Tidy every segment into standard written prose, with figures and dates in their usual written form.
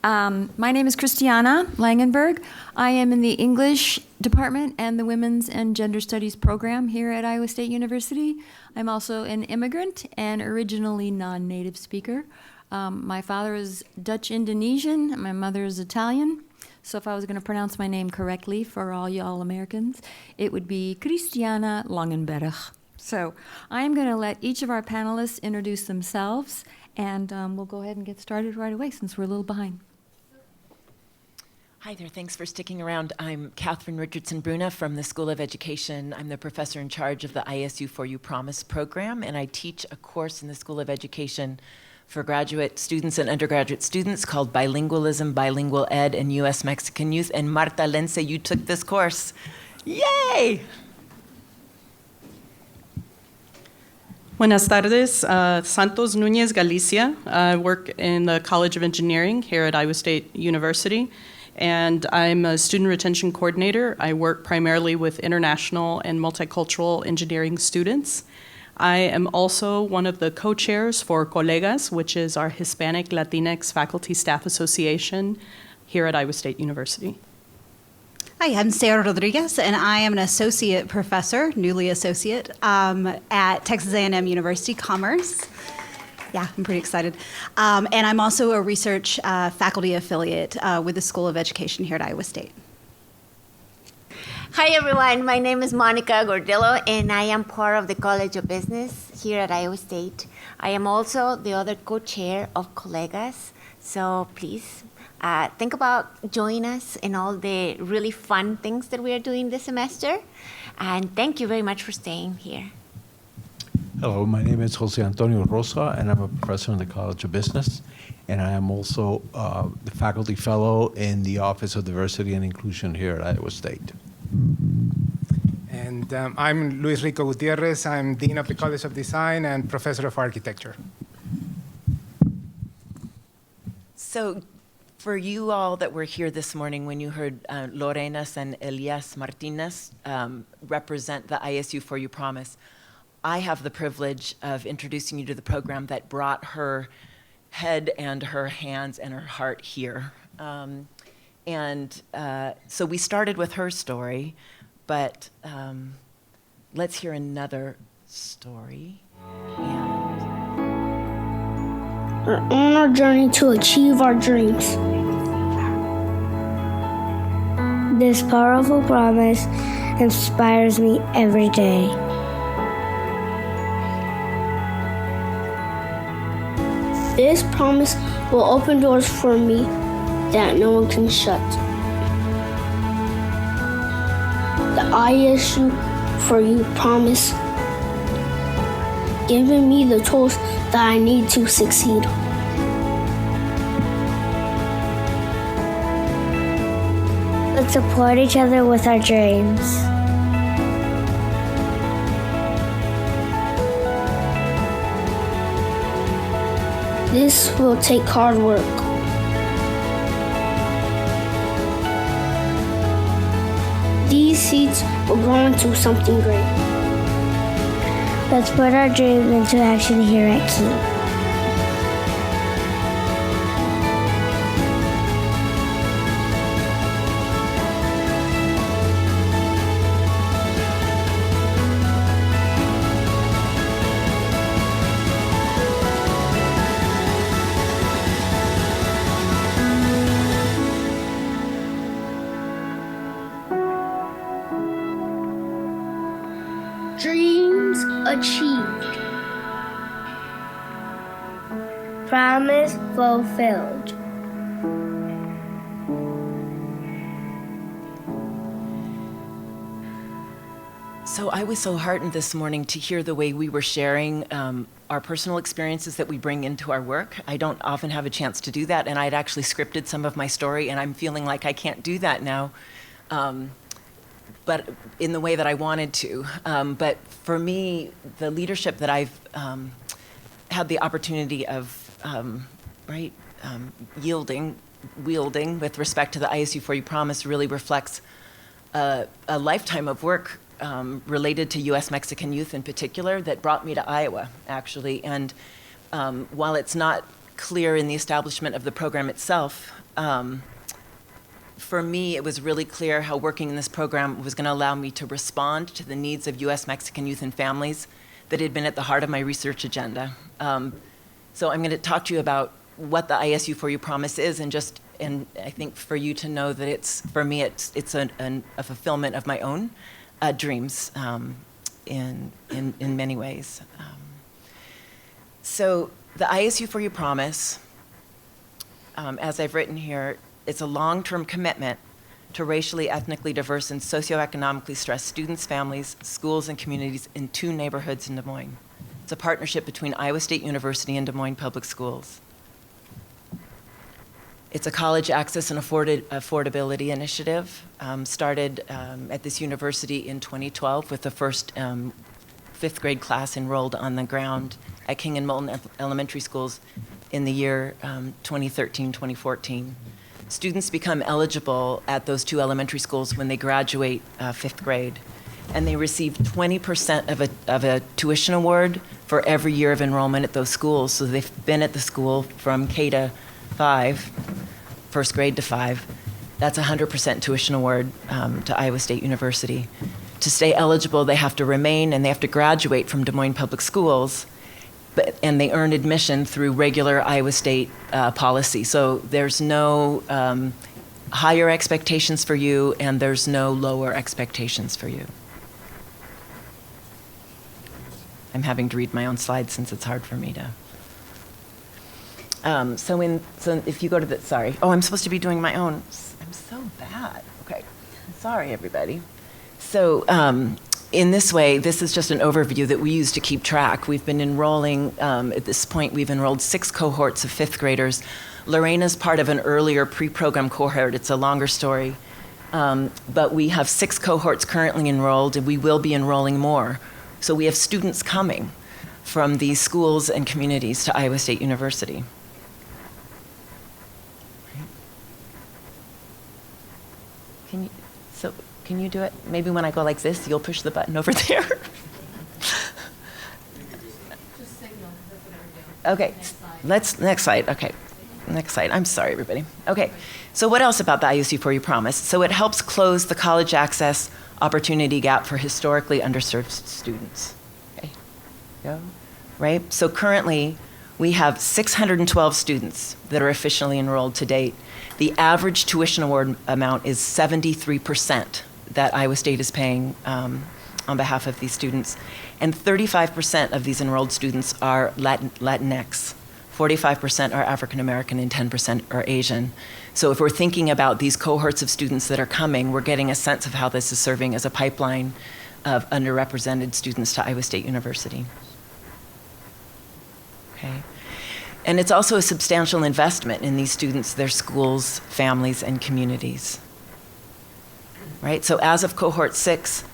My name is Christiana Langenberg. I am in the English department and the Women's and Gender Studies program here at Iowa State University. I'm also an immigrant and originally non-native speaker. My father is Dutch-Indonesian, my mother is Italian. So if I was going to pronounce my name correctly for all y'all Americans, it would be Christiana Langenberg. So I'm going to let each of our panelists introduce themselves, and we'll go ahead and get started right away since we're a little behind. Hi there, thanks for sticking around. I'm Katherine Richardson Bruna from the School of Education. I'm the professor in charge of the ISU For You Promise program, and I teach a course in the School of Education for graduate students and undergraduate students called Bilingualism, Bilingual Ed, and U.S. Mexican Youth. And Marta Lense, you took this course. Yay! Buenas tardes, Santos, Nuñez, Gaicia. I work in the College of Engineering here at Iowa State University, and I'm a student retention coordinator. I work primarily with international and multicultural engineering students. I am also one of the co-chairs for Colegas, which is our Hispanic Latinx Faculty Staff Association here at Iowa State University. Hi, I'm Sarah Rodriguez, and I am an associate professor, newly associate, at Texas A&M University Commerce. Yeah, I'm pretty excited. And I'm also a research faculty affiliate with the School of Education here at Iowa State. Hi everyone, my name is Monica Gordillo and I am part of the College of Business here at Iowa State. I am also the other co-chair of Colegas, so please think about joining us in all the really fun things that we are doing this semester, and thank you very much for staying here. Hello, my name is José Antonio Rosa, and I'm a professor in the College of Business, and I am also the faculty fellow in the Office of Diversity and Inclusion here at Iowa State. And I'm Luis Rico Gutierrez. I'm Dean of the College of Design and Professor of Architecture. So for you all that were here this morning, when you heard Lorenas and Elias Martinez represent the ISU For You Promise, I have the privilege of introducing you to the program that brought her head and her hands and her heart here. So we started with her story, but let's hear another story. We're on our journey to achieve our dreams. This powerful promise inspires me every day. This promise will open doors for me that no one can shut. The ISU For You promise, giving me the tools that I need to succeed. Let's support each other with our dreams. This will take hard work. These seeds will grow into something great. Let's put our dreams into action here at Key. Dreams achieved. Promise fulfilled. So I was so heartened this morning to hear the way we were sharing our personal experiences that we bring into our work. I don't often have a chance to do that, and I'd actually scripted some of my story, and I'm feeling like I can't do that now. But in the way that I wanted to. But for me, the leadership that I've had the opportunity of wielding with respect to the ISU For You Promise really reflects a lifetime of work related to U.S. Mexican youth in particular that brought me to Iowa, actually. And while it's not clear in the establishment of the program itself. For me, it was really clear how working in this program was going to allow me to respond to the needs of U.S. Mexican youth and families that had been at the heart of my research agenda. So I'm going to talk to you about what the ISU for You promise is, and I think for you to know that for me, it's a fulfillment of my own dreams in many ways. So the ISU for You promise, as I've written here, it's a long-term commitment to racially, ethnically diverse, and socioeconomically stressed students, families, schools, and communities in 2 neighborhoods in Des Moines. It's a partnership between Iowa State University and Des Moines Public Schools. It's a college access and affordability initiative, started at this university in 2012 with the first 5th grade class enrolled on the ground at King and Moulton Elementary Schools in the year 2013-2014. Students become eligible at those 2 elementary schools when they graduate 5th grade, and they receive 20% of a tuition award for every year of enrollment at those schools. So they've been at the school from K to 5, 1st grade to 5. That's 100% tuition award to Iowa State University. To stay eligible, they have to remain and they have to graduate from Des Moines Public Schools, and they earn admission through regular Iowa State policy. So there's no higher expectations for you, and there's no lower expectations for you. I'm having to read my own slides since it's hard for me to. So if you go to I'm supposed to be doing my own. I'm so bad. Okay, sorry everybody. So in this way, this is just an overview that we use to keep track. We've been enrolling, at this point, we've enrolled 6 cohorts of 5th graders. Lorena's part of an earlier pre-program cohort. It's a longer story. But we have 6 cohorts currently enrolled, and we will be enrolling more. So we have students coming from these schools and communities to Iowa State University. Can you do it? Maybe when I go like this, you'll push the button over there. Just signal. Okay, next slide. Okay, next slide. I'm sorry, everybody. Okay, so what else about the ISU for You promise? So it helps close the college access opportunity gap for historically underserved students. Okay, go. Right? So currently, we have 612 students that are officially enrolled to date. The average tuition award amount is 73% that Iowa State is paying on behalf of these students. And 35% of these enrolled students are Latinx. 45% are African American and 10% are Asian. So if we're thinking about these cohorts of students that are coming, we're getting a sense of how this is serving as a pipeline of underrepresented students to Iowa State University. Okay. And it's also a substantial investment in these students, their schools, families, and communities. Right? So as of cohort 6,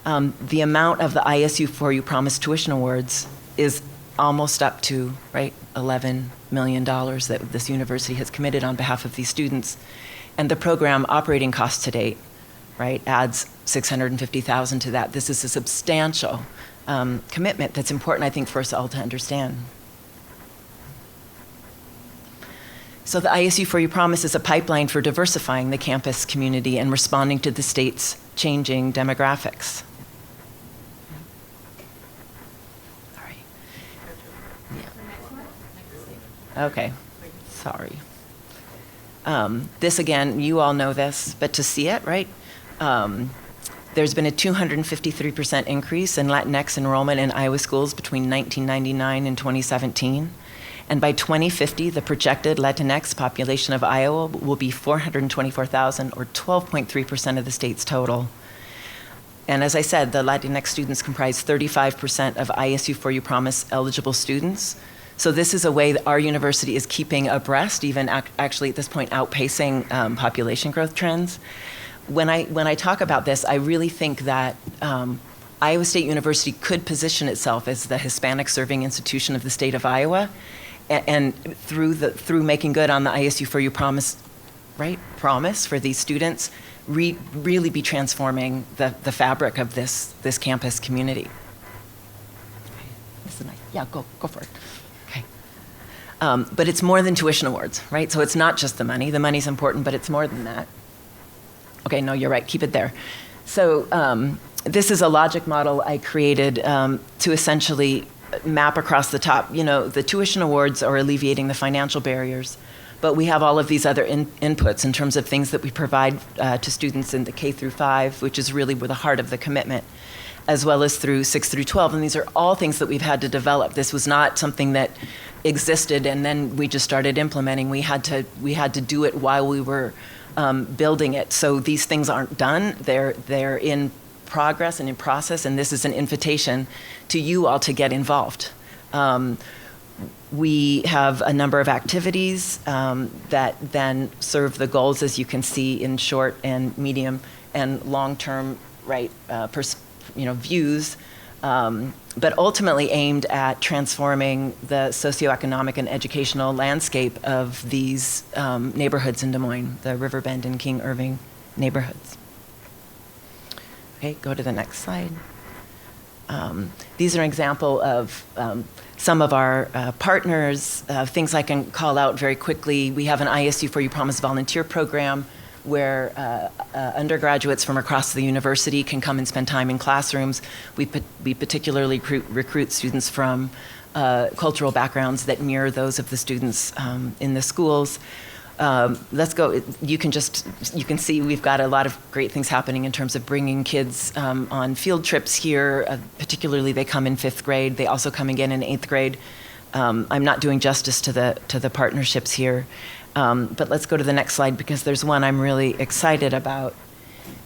the amount of the ISU for You promised tuition awards is almost up to, right, $11 million that this university has committed on behalf of these students. And the program operating costs to date, right, adds $650,000 to that. This is a substantial commitment that's important, I think, for us all to understand. So the ISU for You promise is a pipeline for diversifying the campus community and responding to the state's changing demographics. Sorry. Yeah. Okay, sorry. This again, you all know this, but to see it, right? There's been a 253% increase in Latinx enrollment in Iowa schools between 1999 and 2017. And by 2050, the projected Latinx population of Iowa will be 424,000, or 12.3% of the state's total. And as I said, the Latinx students comprise 35% of ISU for You promise eligible students. So this is a way that our university is keeping abreast, even actually at this point outpacing population growth trends. When I talk about this, I really think that Iowa State University could position itself as the Hispanic serving institution of the state of Iowa, and through making good on the ISU for You promise, right? Promise for these students, really be transforming the fabric of this campus community. This is nice. Yeah, go for it. Okay. But it's more than tuition awards, right? So it's not just the money. The money's important, but it's more than that. Okay, no, you're right. Keep it there. So this is a logic model I created to essentially map across the top. You know, the tuition awards are alleviating the financial barriers, but we have all of these other inputs in terms of things that we provide to students in the K through 5, which is really the heart of the commitment, as well as through 6 through 12. And these are all things that we've had to develop. This was not something that existed and then we just started implementing. We had to do it while we were building it. So these things aren't done. They're in progress and in process, and this is an invitation to you all to get involved. We have a number of activities that then serve the goals, as you can see, in short and medium and long-term, right, views, but ultimately aimed at transforming the socioeconomic and educational landscape of these neighborhoods in Des Moines, the Riverbend and King Irving neighborhoods. Okay, go to the next slide. These are an example of some of our partners, things I can call out very quickly. We have an ISU for You Promise volunteer program where undergraduates from across the university can come and spend time in classrooms. We particularly recruit students from cultural backgrounds that mirror those of the students in the schools. Let's go. You can see we've got a lot of great things happening in terms of bringing kids on field trips here. Particularly, they come in 5th grade. They also come again in 8th grade. I'm not doing justice to the partnerships here, but let's go to the next slide because there's one I'm really excited about.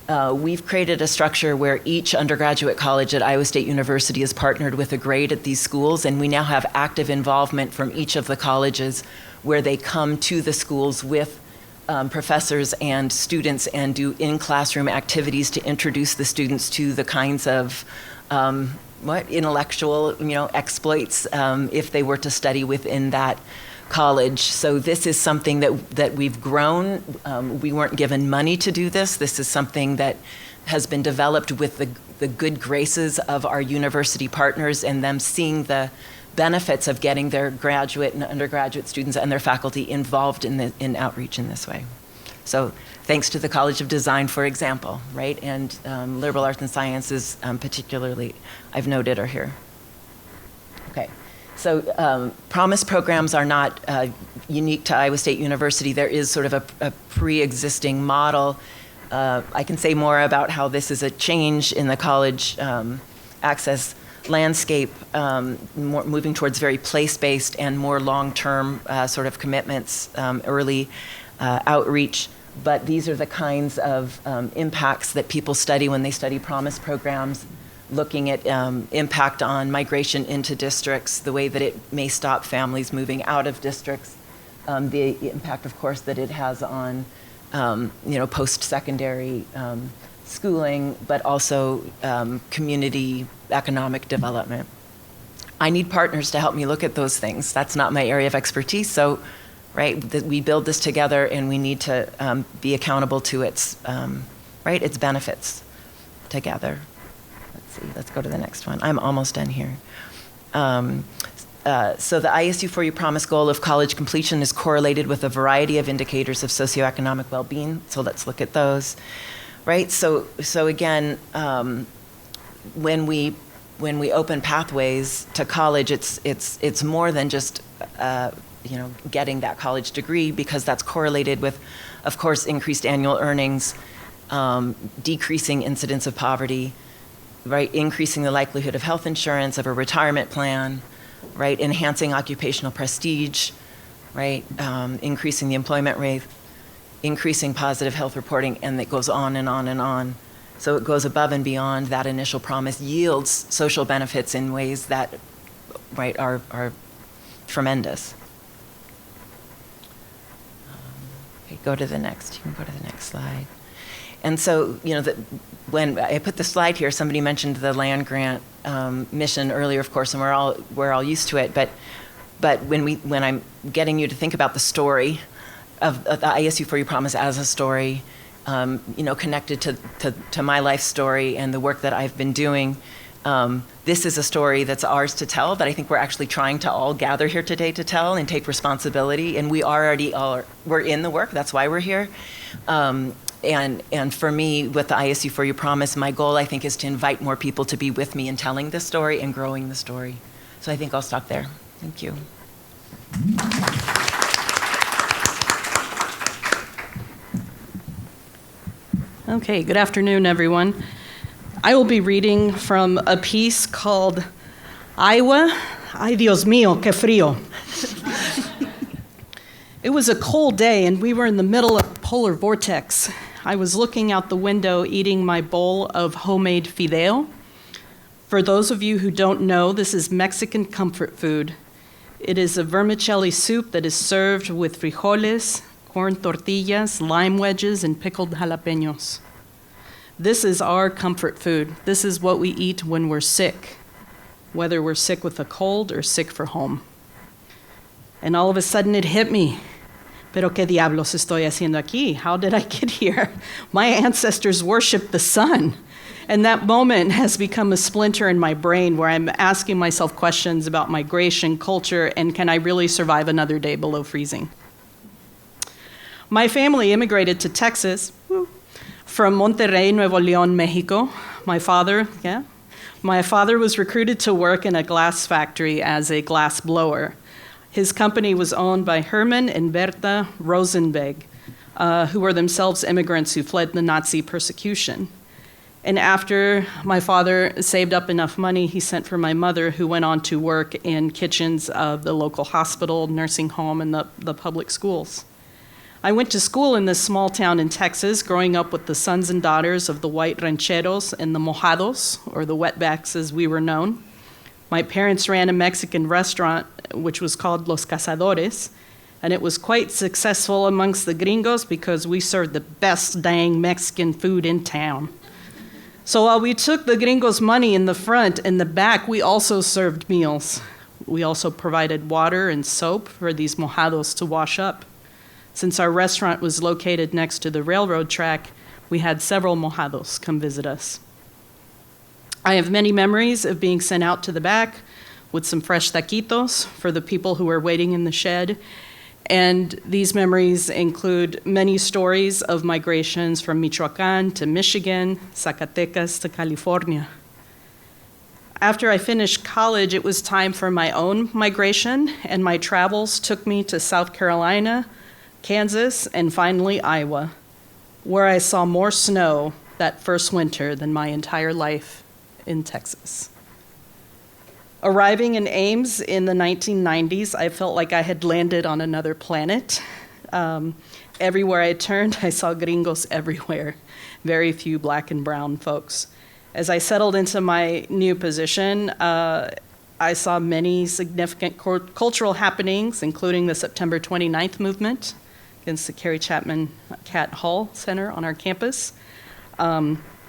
We've created a structure where each undergraduate college at Iowa State University is partnered with a grade at these schools, and we now have active involvement from each of the colleges where they come to the schools with professors and students and do in-classroom activities to introduce the students to the kinds of intellectual exploits if they were to study within that college. So this is something that we've grown. We weren't given money to do this. This is something that has been developed with the good graces of our university partners and them seeing the benefits of getting their graduate and undergraduate students and their faculty involved in outreach in this way. So thanks to the College of Design, for example, right? And liberal arts and sciences particularly, I've noted, are here. Okay. So Promise programs are not unique to Iowa State University. There is sort of a pre-existing model. I can say more about how this is a change in the college access landscape, moving towards very place-based and more long-term sort of commitments, early outreach. But these are the kinds of impacts that people study when they study Promise programs, looking at impact on migration into districts, the way that it may stop families moving out of districts, the impact, of course, that it has on post-secondary schooling, but also community economic development. I need partners to help me look at those things. That's not my area of expertise, so we build this together and we need to be accountable to its benefits together. Let's go to the next one. I'm almost done here. So the ISU for You Promise goal of college completion is correlated with a variety of indicators of socioeconomic well-being. So let's look at those, right? So again, when we open pathways to college, it's more than just getting that college degree, because that's correlated with, of course, increased annual earnings, decreasing incidence of poverty, right, increasing the likelihood of health insurance, of a retirement plan, right, enhancing occupational prestige, right, increasing the employment rate, increasing positive health reporting, and it goes on and on and on. So it goes above and beyond that initial promise, yields social benefits in ways that, right, are tremendous. Okay, go to the next. You can go to the next slide. And so, when I put the slide here, somebody mentioned the land grant mission earlier, of course, and we're all used to it. But when I'm getting you to think about the story of the ISU for You Promise as a story, connected to my life story and the work that I've been doing, This is a story that's ours to tell, that I think we're actually trying to all gather here today to tell and take responsibility. And we already are, we're in the work, that's why we're here. And for me, with the ISU For You Promise, my goal, I think, is to invite more people to be with me in telling this story and growing the story. So I think I'll stop there. Thank you. Okay, good afternoon, everyone. I will be reading from a piece called Iowa. Ay, Dios mío, qué frío. It was a cold day, and we were in the middle of a polar vortex. I was looking out the window eating my bowl of homemade fideo. For those of you who don't know, this is Mexican comfort food. It is a vermicelli soup that is served with frijoles, corn tortillas, lime wedges, and pickled jalapenos. This is our comfort food. This is what we eat when we're sick, whether we're sick with a cold or sick for home. And all of a sudden it hit me. Pero qué diablos estoy haciendo aquí? How did I get here? My ancestors worshiped the sun. And that moment has become a splinter in my brain where I'm asking myself questions about migration, culture, and can I really survive another day below freezing? My family immigrated to Texas from Monterrey, Nuevo León, Mexico. My father was recruited to work in a glass factory as a glass blower. His company was owned by Herman and Berta Rosenberg, who were themselves immigrants who fled the Nazi persecution. And after my father saved up enough money, he sent for my mother, who went on to work in kitchens of the local hospital, nursing home, and the public schools. I went to school in this small town in Texas, growing up with the sons and daughters of the white rancheros and the mojados, or the wetbacks as we were known. My parents ran a Mexican restaurant, which was called Los Cazadores, and it was quite successful amongst the gringos because we served the best dang Mexican food in town. So while we took the gringos' money in the front and the back, we also served meals. We also provided water and soap for these mojados to wash up. Since our restaurant was located next to the railroad track, we had several mojados come visit us. I have many memories of being sent out to the back with some fresh taquitos for the people who were waiting in the shed. And these memories include many stories of migrations from Michoacán to Michigan, Zacatecas to California. After I finished college, it was time for my own migration, and my travels took me to South Carolina, Kansas, and finally Iowa, where I saw more snow that first winter than my entire life in Texas. Arriving in Ames in the 1990s, I felt like I had landed on another planet. Everywhere I turned, I saw gringos everywhere, very few black and brown folks. As I settled into my new position, I saw many significant cultural happenings, including the September 29th movement against the Carrie Chapman Cat Hall Center on our campus,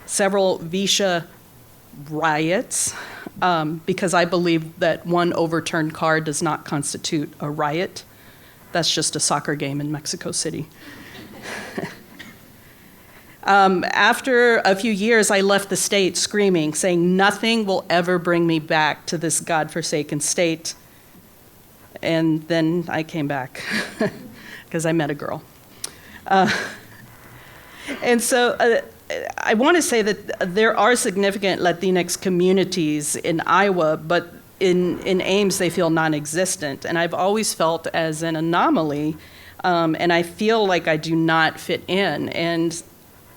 several Gaicia riots, because I believe that one overturned car does not constitute a riot. That's just a soccer game in Mexico City. After a few years, I left the state screaming, saying nothing will ever bring me back to this godforsaken state. And then I came back because I met a girl. And so I want to say that there are significant Latinx communities in Iowa, but in Ames they feel non-existent. And I've always felt as an anomaly, and I feel like I do not fit in. And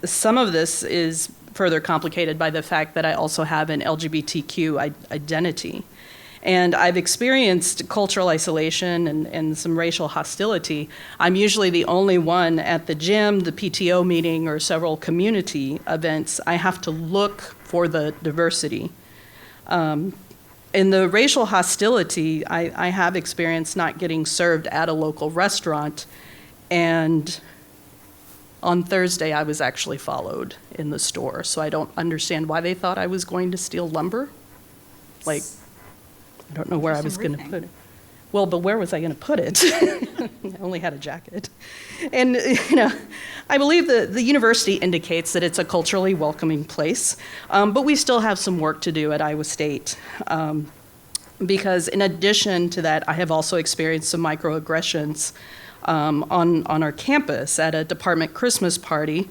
some of this is further complicated by the fact that I also have an LGBTQ identity. And I've experienced cultural isolation and some racial hostility. I'm usually the only one at the gym, the PTO meeting, or several community events. I have to look for the diversity. In the racial hostility, I have experienced not getting served at a local restaurant. And on Thursday, I was actually followed in the store. So I don't understand why they thought I was going to steal lumber. Like, I don't know where I was going to put it. Well, but where was I going to put it? I only had a jacket. And, I believe the university indicates that it's a culturally welcoming place, but we still have some work to do at Iowa State. Because in addition to that, I have also experienced some microaggressions on our campus. At a department Christmas party,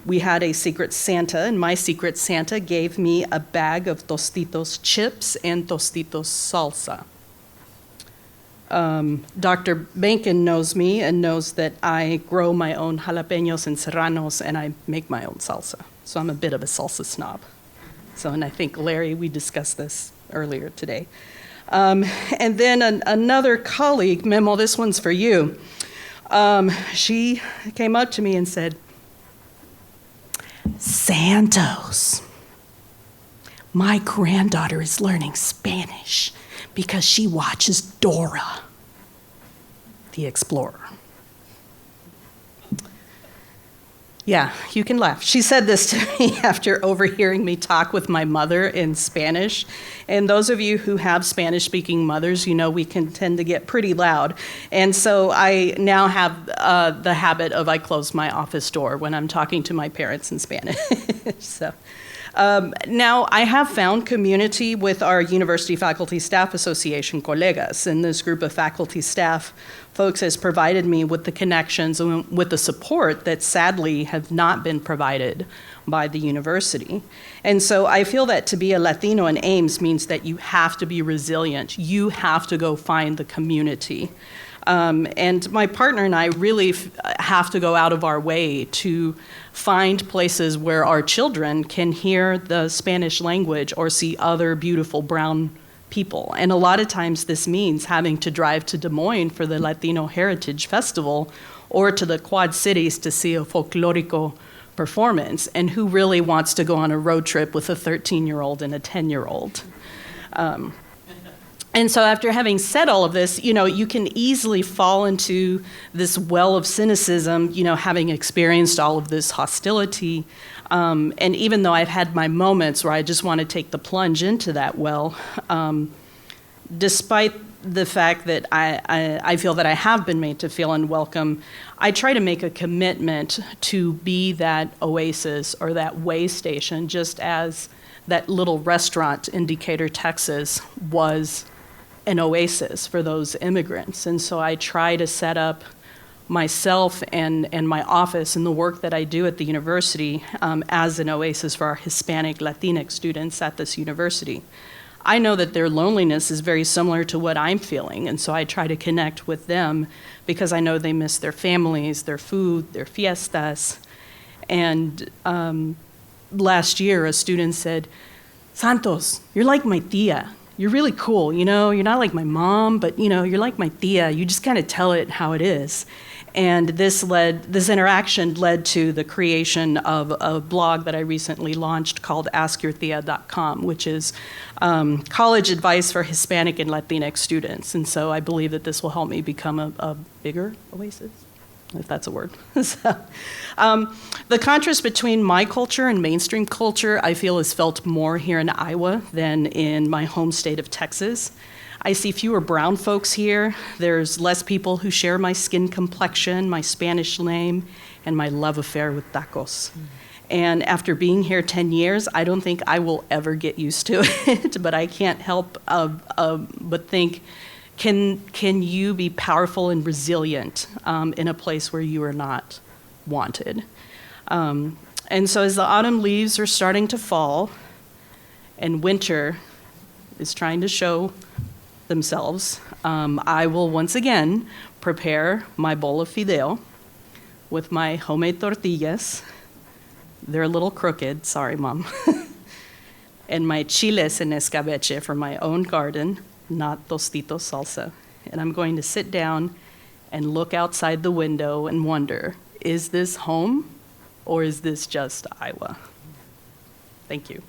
we had a secret Santa, and my secret Santa gave me a bag of Tostitos chips and Tostitos salsa. Dr. Bankin knows me and knows that I grow my own jalapenos and serranos, and I make my own salsa. So I'm a bit of a salsa snob. And I think, Larry, we discussed this earlier today. And then another colleague, Memo, this one's for you. She came up to me and said, Santos, my granddaughter is learning Spanish because she watches Dora the Explorer. Yeah, you can laugh. She said this to me after overhearing me talk with my mother in Spanish. And those of you who have Spanish-speaking mothers, you know we can tend to get pretty loud. And so I now have the habit of I close my office door when I'm talking to my parents in Spanish. Now, I have found community with our University Faculty Staff Association, colegas, and this group of faculty staff folks has provided me with the connections and with the support that sadly have not been provided by the university. And so I feel that to be a Latino in Ames means that you have to be resilient. You have to go find the community. And my partner and I really have to go out of our way to find places where our children can hear the Spanish language or see other beautiful brown people. And a lot of times this means having to drive to Des Moines for the Latino Heritage Festival or to the Quad Cities to see a folklorico performance. And who really wants to go on a road trip with a 13-year-old and a 10-year-old? And so after having said all of this, you know, you can easily fall into this well of cynicism, you know, having experienced all of this hostility. And even though I've had my moments where I just want to take the plunge into that well, despite the fact that I feel that I have been made to feel unwelcome, I try to make a commitment to be that oasis or that way station, just as that little restaurant in Decatur, Texas was an oasis for those immigrants. And so I try to set up myself and my office and the work that I do at the university as an oasis for our Hispanic Latinx students at this university. I know that their loneliness is very similar to what I'm feeling, and so I try to connect with them because I know they miss their families, their food, their fiestas. And last year, a student said, Santos, you're like my tia. You're really cool, you know, you're not like my mom, but you know, you're like my tia. You just kind of tell it how it is. And this interaction led to the creation of a blog that I recently launched called askyourtia.com, which is college advice for Hispanic and Latinx students. And so I believe that this will help me become a bigger oasis, if that's a word. So, the contrast between my culture and mainstream culture, I feel, is felt more here in Iowa than in my home state of Texas. I see fewer brown folks here. There's less people who share my skin complexion, my Spanish name, and my love affair with tacos. And after being here 10 years, I don't think I will ever get used to it, but I can't help but think, can you be powerful and resilient in a place where you are not wanted? And so as the autumn leaves are starting to fall and winter is trying to show themselves, I will once again prepare my bowl of fideo with my homemade tortillas. They're a little crooked, sorry, Mom. And my chiles en escabeche from my own garden, not Tostitos salsa. And I'm going to sit down and look outside the window and wonder, is this home or is this just Iowa? Thank you.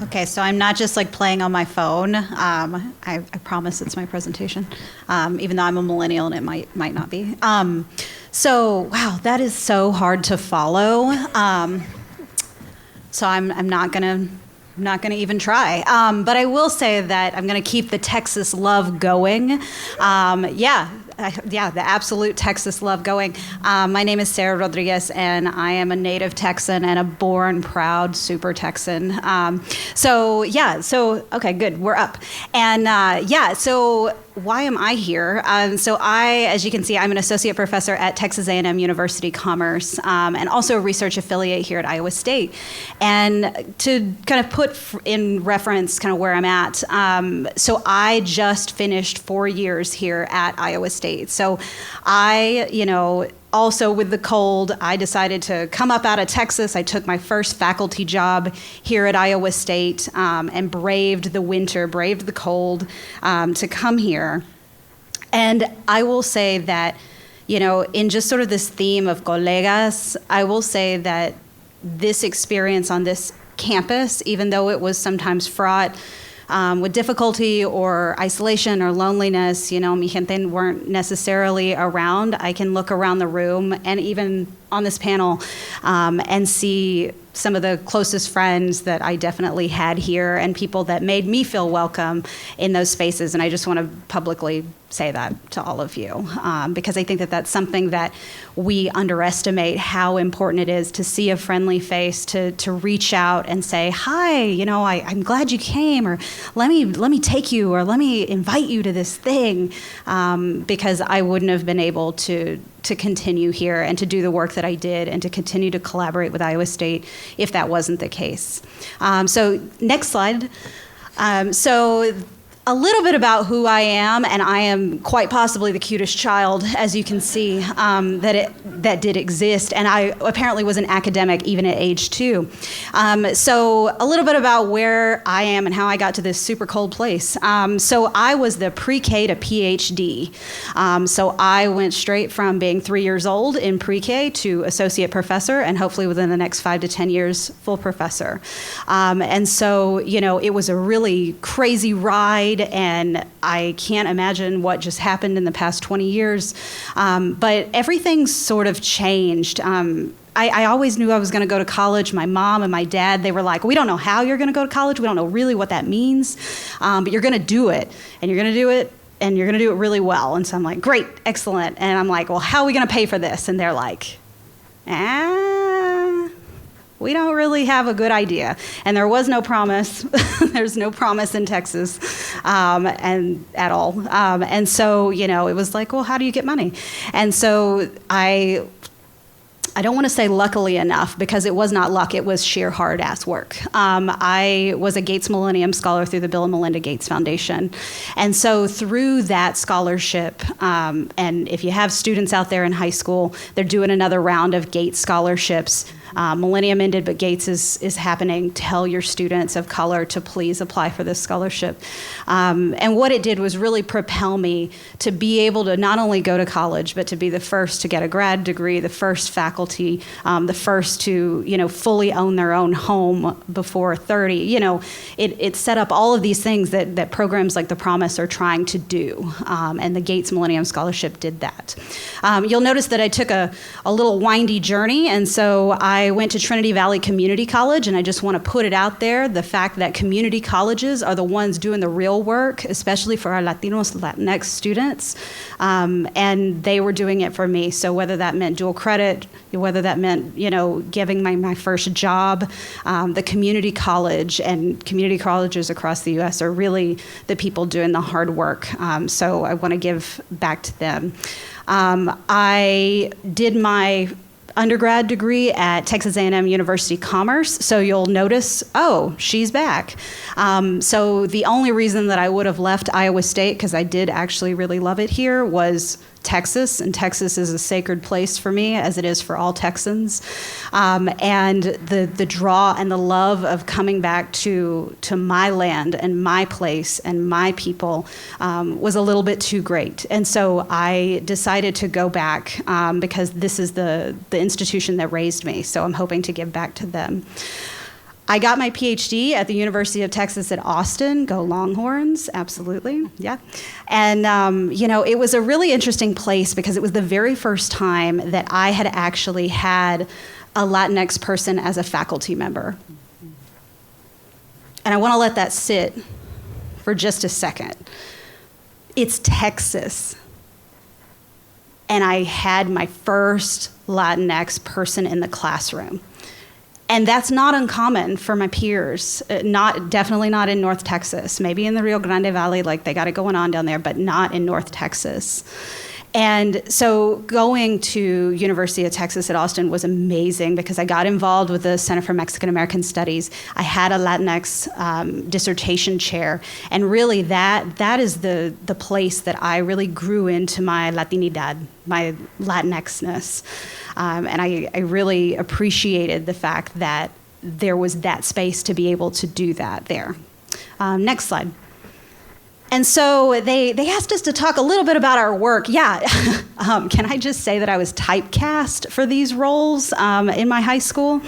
Okay, so I'm not just like playing on my phone. I promise it's my presentation, even though I'm a millennial and it might not be. So wow, that is so hard to follow. So I'm not gonna not going to even try. But I will say that I'm going to keep the Texas love going. The absolute Texas love going. My name is Sarah Rodriguez, and I am a native Texan and a born proud super Texan. Okay, good, we're up. And so why am I here? As you can see, I'm an associate professor at Texas A&M University Commerce, and also a research affiliate here at Iowa State. And to kind of put in reference kind of where I'm at, so I just finished 4 years here at Iowa State. So also with the cold, I decided to come up out of Texas. I took my first faculty job here at Iowa State and braved the winter, braved the cold to come here. And I will say that, in just sort of this theme of colegas, I will say that this experience on this campus, even though it was sometimes fraught with difficulty or isolation or loneliness, mi gente weren't necessarily around. I can look around the room and even on this panel and see some of the closest friends that I definitely had here and people that made me feel welcome in those spaces. And I just want to publicly say that to all of you because I think that that's something that we underestimate how important it is to see a friendly face, to reach out and say, hi, I'm glad you came, or let me take you, or let me invite you to this thing, because I wouldn't have been able to continue here and to do the work that I did and to continue to collaborate with Iowa State if that wasn't the case. So next slide. So a little bit about who I am, and I am quite possibly the cutest child, as you can see, that did exist, and I apparently was an academic even at age 2. So a little bit about where I am and how I got to this super cold place. So I was the pre-K to PhD. So I went straight from being 3 years old in pre-K to associate professor, and hopefully within the next 5 to 10 years, full professor. And so, it was a really crazy ride, and I can't imagine what just happened in the past 20 years. But everything sort of changed. I always knew I was going to go to college. My mom and my dad, they were like, we don't know how you're going to go to college. We don't know really what that means. But you're going to do it, and you're going to do it, and you're going to do it really well. And so I'm like, great, excellent. And I'm like, well, how are we going to pay for this? And they're like, we don't really have a good idea. And there was no promise. There's no promise in Texas and at all. And so, it was like, well, how do you get money? And so I don't want to say luckily enough, because it was not luck, it was sheer hard-ass work. I was a Gates Millennium Scholar through the Bill and Melinda Gates Foundation. And so through that scholarship, and if you have students out there in high school, they're doing another round of Gates scholarships. Millennium ended, but Gates is happening. Tell your students of color to please apply for this scholarship. And what it did was really propel me to be able to not only go to college, but to be the first to get a grad degree, the first faculty, the first to, fully own their own home before 30. It set up all of these things that programs like The Promise are trying to do. And the Gates Millennium Scholarship did that. You'll notice that I took a little windy journey, and so I went to Trinity Valley Community College, and I just want to put it out there, the fact that community colleges are the ones doing the real work, especially for our Latinos, Latinx students, and they were doing it for me. So whether that meant dual credit, whether that meant, giving my first job, the community college and community colleges across the U.S. are really the people doing the hard work. So I want to give back to them. I did my undergrad degree at Texas A&M University Commerce, so you'll notice, she's back. So the only reason that I would have left Iowa State, because I did actually really love it here, was Texas, and Texas is a sacred place for me, as it is for all Texans. And the draw and the love of coming back to my land and my place and my people was a little bit too great. And so I decided to go back because this is the institution that raised me, so I'm hoping to give back to them. I got my PhD at the University of Texas at Austin. Go Longhorns, absolutely, yeah. And, it was a really interesting place because it was the very first time that I had actually had a Latinx person as a faculty member. and I want to let that sit for just a second. It's Texas. And I had my first Latinx person in the classroom. And that's not uncommon for my peers, definitely not in North Texas. Maybe in the Rio Grande Valley, like they got it going on down there, but not in North Texas. And so going to University of Texas at Austin was amazing because I got involved with the Center for Mexican American Studies. I had a Latinx dissertation chair, and really that is the place that I really grew into my Latinidad, my Latinxness. And I really appreciated the fact that there was that space to be able to do that there. Next slide. And so they asked us to talk a little bit about our work. Yeah, can I just say that I was typecast for these roles in my high school?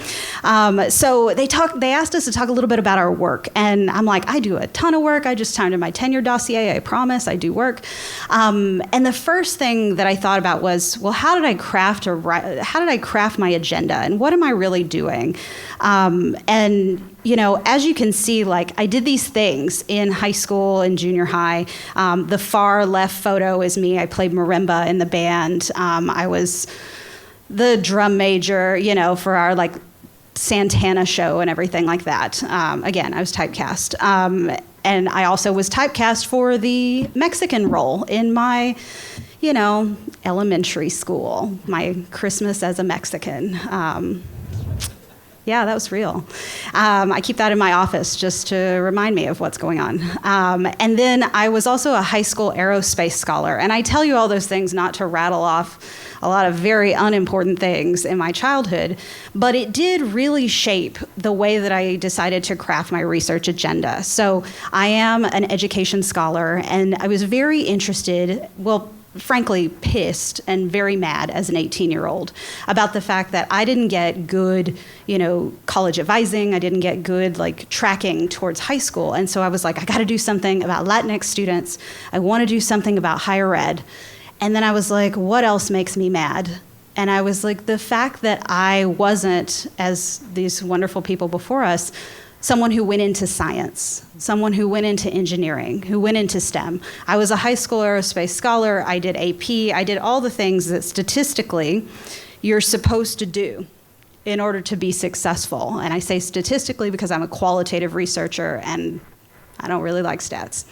So they asked us to talk a little bit about our work, and I'm like, I do a ton of work. I just turned in my tenure dossier. I promise I do work. And the first thing that I thought about was, well, how did I craft my agenda, and what am I really doing? And you know, as you can see, like I did these things in high school and junior high. The far left photo is me. I played marimba in the band. I was the drum major, you know, for our like Santana show and everything like that. Again, I was typecast. And I also was typecast for the Mexican role in my, you know, elementary school, my Christmas as a Mexican. Yeah, that was real. I keep that in my office just to remind me of what's going on. And then I was also a high school aerospace scholar. And I tell you all those things not to rattle off a lot of very unimportant things in my childhood, but it did really shape the way that I decided to craft my research agenda. So I am an education scholar, and I was very interested, well, frankly pissed and very mad as an 18-year-old about the fact that I didn't get good, you know, college advising. I didn't get good like tracking towards high school. And so I was like, I got to do something about Latinx students. I want to do something about higher ed. And then I was like, what else makes me mad? And I was like, the fact that I wasn't, as these wonderful people before us, someone who went into science, someone who went into engineering, who went into STEM. I was a high school aerospace scholar. I did AP. I did all the things that statistically you're supposed to do in order to be successful. And I say statistically because I'm a qualitative researcher and I don't really like stats.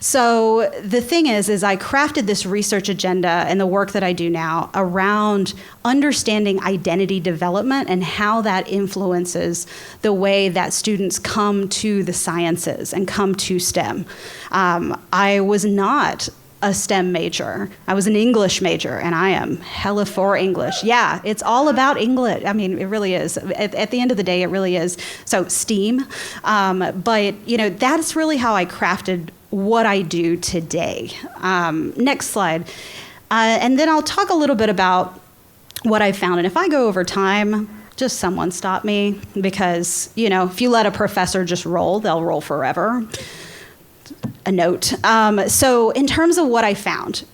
So the thing is I crafted this research agenda and the work that I do now around understanding identity development and how that influences the way that students come to the sciences and come to STEM. I was not a STEM major. I was an English major, and I am hella for English. Yeah, it's all about English. I mean, it really is. At the end of the day, it really is. So STEAM. But, you know, that's really how I crafted what I do today. Next slide. And then I'll talk a little bit about what I found. And if I go over time, just someone stop me, because, you know, if you let a professor just roll, they'll roll forever. A note. So in terms of what I found,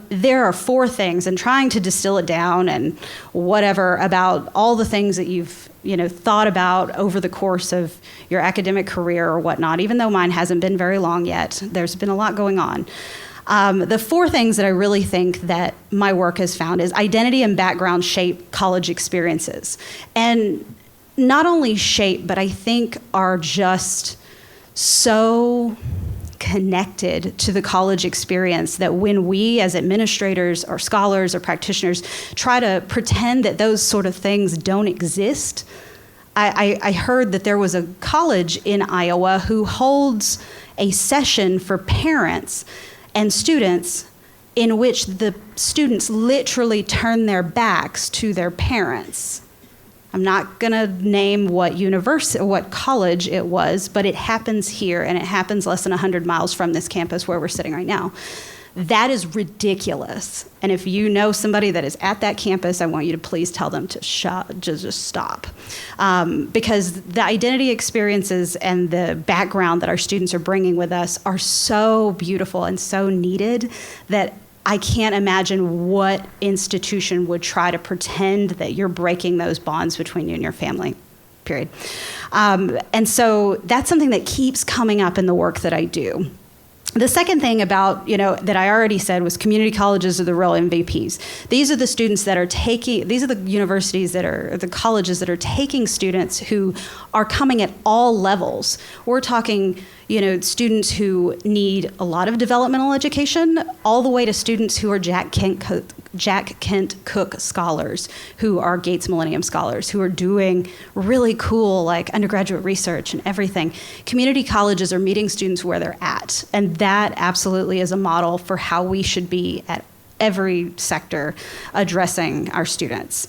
there are 4 things, and trying to distill it down and whatever about all the things that you've, you know, thought about over the course of your academic career or whatnot, even though mine hasn't been very long yet. There's been a lot going on. The 4 things that I really think that my work has found is identity and background shape college experiences. And not only shape, but I think are just so connected to the college experience that when we as administrators or scholars or practitioners try to pretend that those sort of things don't exist. I heard that there was a college in Iowa who holds a session for parents and students in which the students literally turn their backs to their parents. I'm not going to name what university, what college it was, but it happens here, and it happens less than 100 miles from this campus where we're sitting right now. That is ridiculous. And if you know somebody that is at that campus, I want you to please tell them to just stop. Because the identity experiences and the background that our students are bringing with us are so beautiful and so needed that I can't imagine what institution would try to pretend that you're breaking those bonds between you and your family. period. And so that's something that keeps coming up in the work that I do. The second thing about, that I already said was community colleges are the real MVPs. These are the students that are these are the universities the colleges that are taking students who are coming at all levels. We're talking, students who need a lot of developmental education, all the way to students who are Jack Kent Cook scholars, who are Gates Millennium Scholars, who are doing really cool, undergraduate research and everything. Community colleges are meeting students where they're at, and that absolutely is a model for how we should be at every sector addressing our students.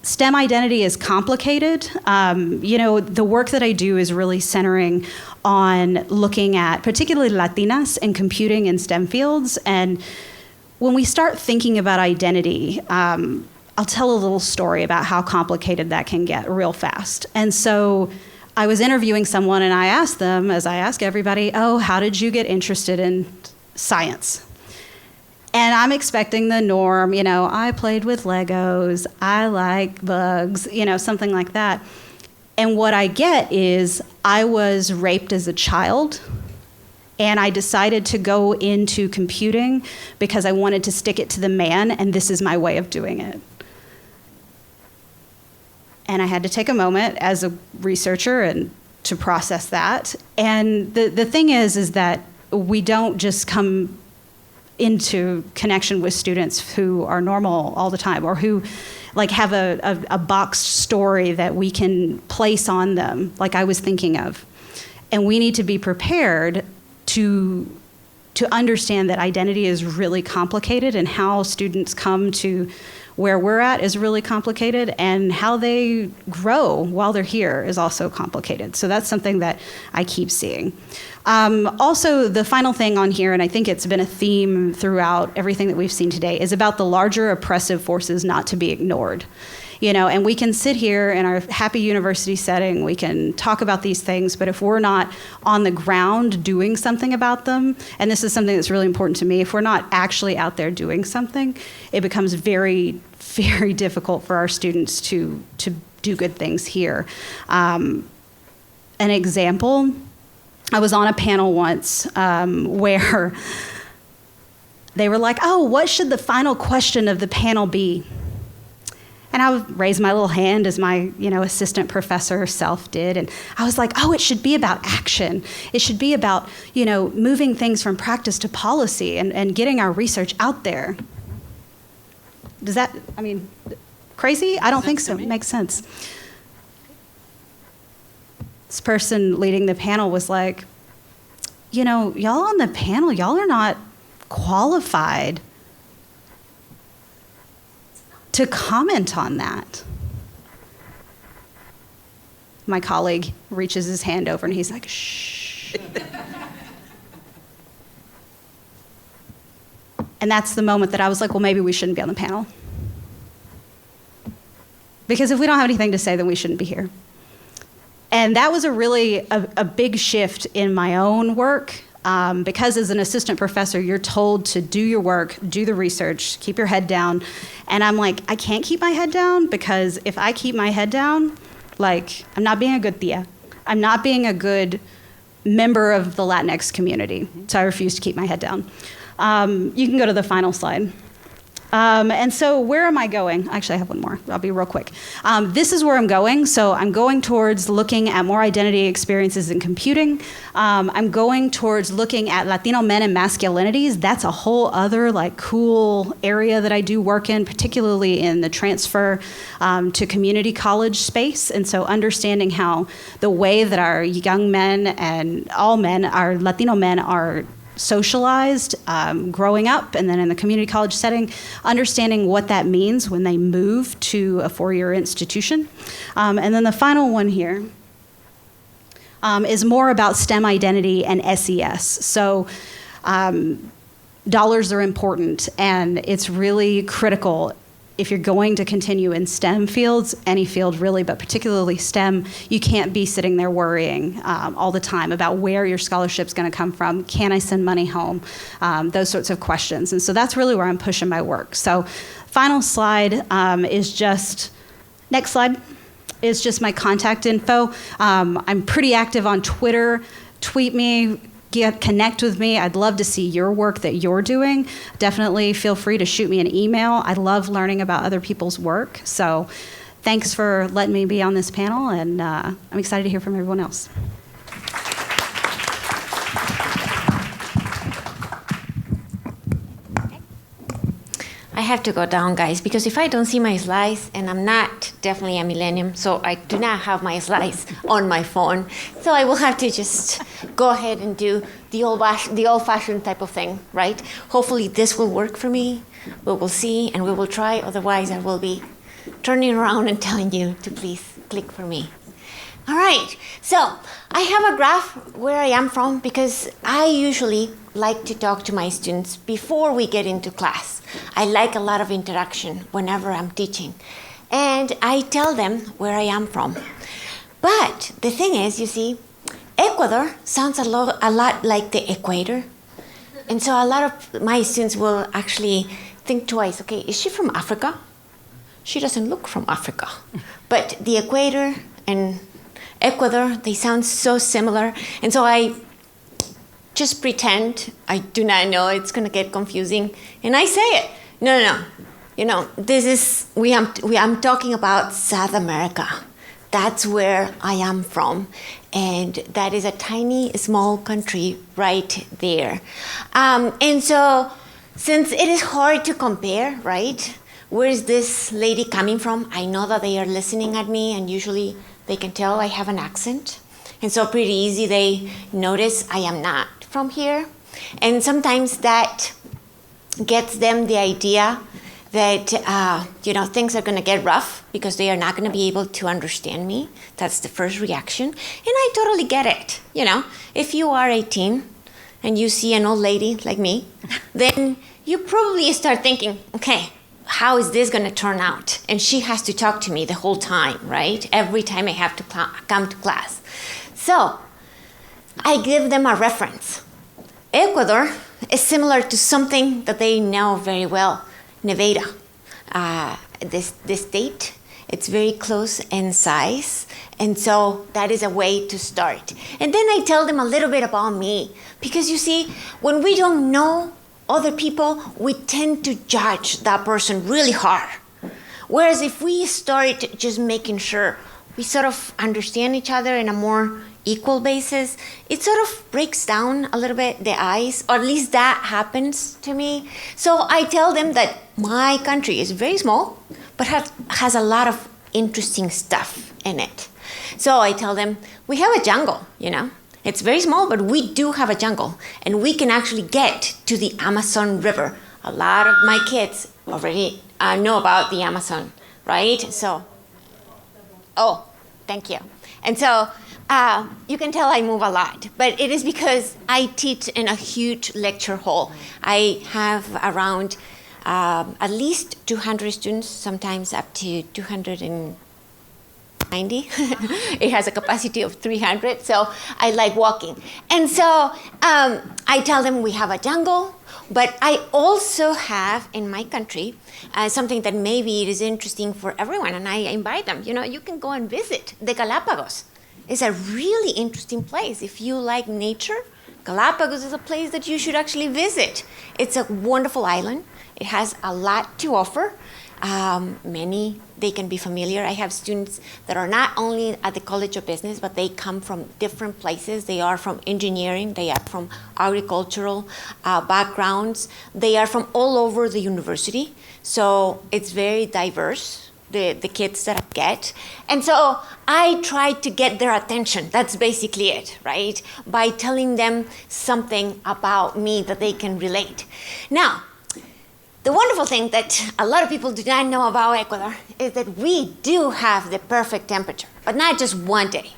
STEM identity is complicated. The work that I do is really centering on looking at particularly Latinas and computing in STEM fields. And when we start thinking about identity, I'll tell a little story about how complicated that can get real fast. And so I was interviewing someone and I asked them, as I ask everybody, how did you get interested in science? And I'm expecting the norm, I played with Legos, I like bugs, something like that. And what I get is I was raped as a child, and I decided to go into computing because I wanted to stick it to the man, and this is my way of doing it. And I had to take a moment as a researcher and to process that. And the thing is that we don't just come into connection with students who are normal all the time, or who have a boxed story that we can place on them, like I was thinking of. And we need to be prepared to understand that identity is really complicated, and how students come to where we're at is really complicated, and how they grow while they're here is also complicated. So that's something that I keep seeing. Also, the final thing on here, and I think it's been a theme throughout everything that we've seen today, is about the larger oppressive forces not to be ignored. And we can sit here in our happy university setting, we can talk about these things, but if we're not on the ground doing something about them, and this is something that's really important to me, if we're not actually out there doing something, it becomes very, very difficult for our students to do good things here. An example, I was on a panel once where they were like, what should the final question of the panel be? And I would raise my little hand, as my assistant professor self did, and I was like, it should be about action. It should be about moving things from practice to policy and getting our research out there. Does that, crazy? I don't think so. It makes sense. This person leading the panel was like, y'all on the panel, y'all are not qualified to comment on that. My colleague reaches his hand over and he's like, shh. And that's the moment that I was like, well, maybe we shouldn't be on the panel. Because if we don't have anything to say, then we shouldn't be here. And that was a big shift in my own work. Because as an assistant professor, you're told to do your work, do the research, keep your head down. And I'm like, I can't keep my head down, because if I keep my head down, I'm not being a good tia. I'm not being a good member of the Latinx community. So I refuse to keep my head down. You can go to the final slide. And so where am I going? Actually, I have one more. I'll be real quick. This is where I'm going. So I'm going towards looking at more identity experiences in computing. I'm going towards looking at Latino men and masculinities. That's a whole other cool area that I do work in, particularly in the transfer to community college space. And so understanding how the way that our young men and all men, our Latino men, are socialized growing up, and then in the community college setting, understanding what that means when they move to a four-year institution. And then the final one here is more about STEM identity and SES. So dollars are important, and it's really critical. If you're going to continue in STEM fields, any field really, but particularly STEM, you can't be sitting there worrying all the time about where your scholarship's going to come from. Can I send money home? Those sorts of questions. And so that's really where I'm pushing my work. So final slide is just, next slide. is just my contact info. I'm pretty active on Twitter. Tweet me, connect with me. I'd love to see your work that you're doing. Definitely feel free to shoot me an email. I love learning about other people's work. So thanks for letting me be on this panel, and I'm excited to hear from everyone else. I have to go down, guys, because if I don't see my slides, and I'm not definitely a millennium, so I do not have my slides on my phone, so I will have to just go ahead and do the old-fashioned type of thing, right? Hopefully this will work for me. We will see, and we will try. Otherwise, I will be turning around and telling you to please click for me. All right, so I have a graph where I am from because I usually like to talk to my students before we get into class. I like a lot of interaction whenever I'm teaching. And I tell them where I am from. But the thing is, you see, Ecuador sounds a lot like the equator. And so a lot of my students will actually think twice, okay, is she from Africa? She doesn't look from Africa. But the equator and Ecuador, they sound so similar. And so I just pretend I do not know. It's going to get confusing. And I say it. No. You know, this is, I'm talking about South America. That's where I am from. And that is a tiny, small country right there. And so since it is hard to compare, right? Where is this lady coming from? I know that they are listening at me, and usually they can tell I have an accent. And so pretty easy, they notice I am not from here. And sometimes that gets them the idea that, things are going to get rough because they are not going to be able to understand me. That's the first reaction. And I totally get it. You know, if you are 18 and you see an old lady like me, then you probably start thinking, okay, how is this going to turn out? And she has to talk to me the whole time, right? Every time I have to come to class. So I give them a reference. Ecuador is similar to something that they know very well, Nevada. This state, it's very close in size. And so that is a way to start. And then I tell them a little bit about me. Because you see, when we don't know other people, we tend to judge that person really hard. Whereas if we start just making sure we sort of understand each other in a more equal basis, it sort of breaks down a little bit the ice, or at least that happens to me. So I tell them that my country is very small, but has a lot of interesting stuff in it. So I tell them, we have a jungle, It's very small, but we do have a jungle, and we can actually get to the Amazon River. A lot of my kids already know about the Amazon, right? So, thank you. And so you can tell I move a lot, but it is because I teach in a huge lecture hall. I have around at least 200 students, sometimes up to 290. It has a capacity of 300, so I like walking. And so I tell them we have a jungle, but I also have in my country something that maybe it is interesting for everyone, and I invite them. You can go and visit the Galapagos. It's a really interesting place. If you like nature, Galapagos is a place that you should actually visit. It's a wonderful island. It has a lot to offer. Many, they can be familiar. I have students that are not only at the College of Business, but they come from different places. They are from engineering. They are from agricultural backgrounds. They are from all over the university. So it's very diverse, the kids that I get. And so I try to get their attention. That's basically it, right? By telling them something about me that they can relate. Now, the wonderful thing that a lot of people do not know about Ecuador is that we do have the perfect temperature, but not just one day,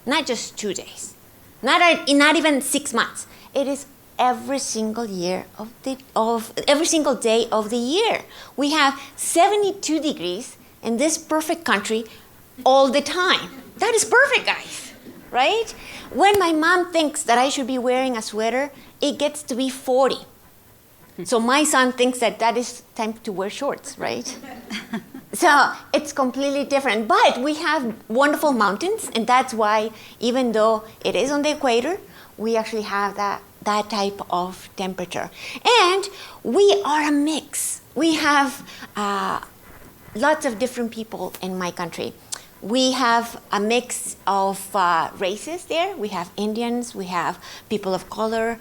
not just 2 days, not even 6 months. It is every single every single day of the year. We have 72 degrees in this perfect country all the time. That is perfect, guys, right? When my mom thinks that I should be wearing a sweater, it gets to be 40. So my son thinks that that is time to wear shorts, right? So it's completely different. But we have wonderful mountains, and that's why even though it is on the equator, we actually have that type of temperature. And we are a mix. We have lots of different people in my country. We have a mix of races there. We have Indians, we have people of color,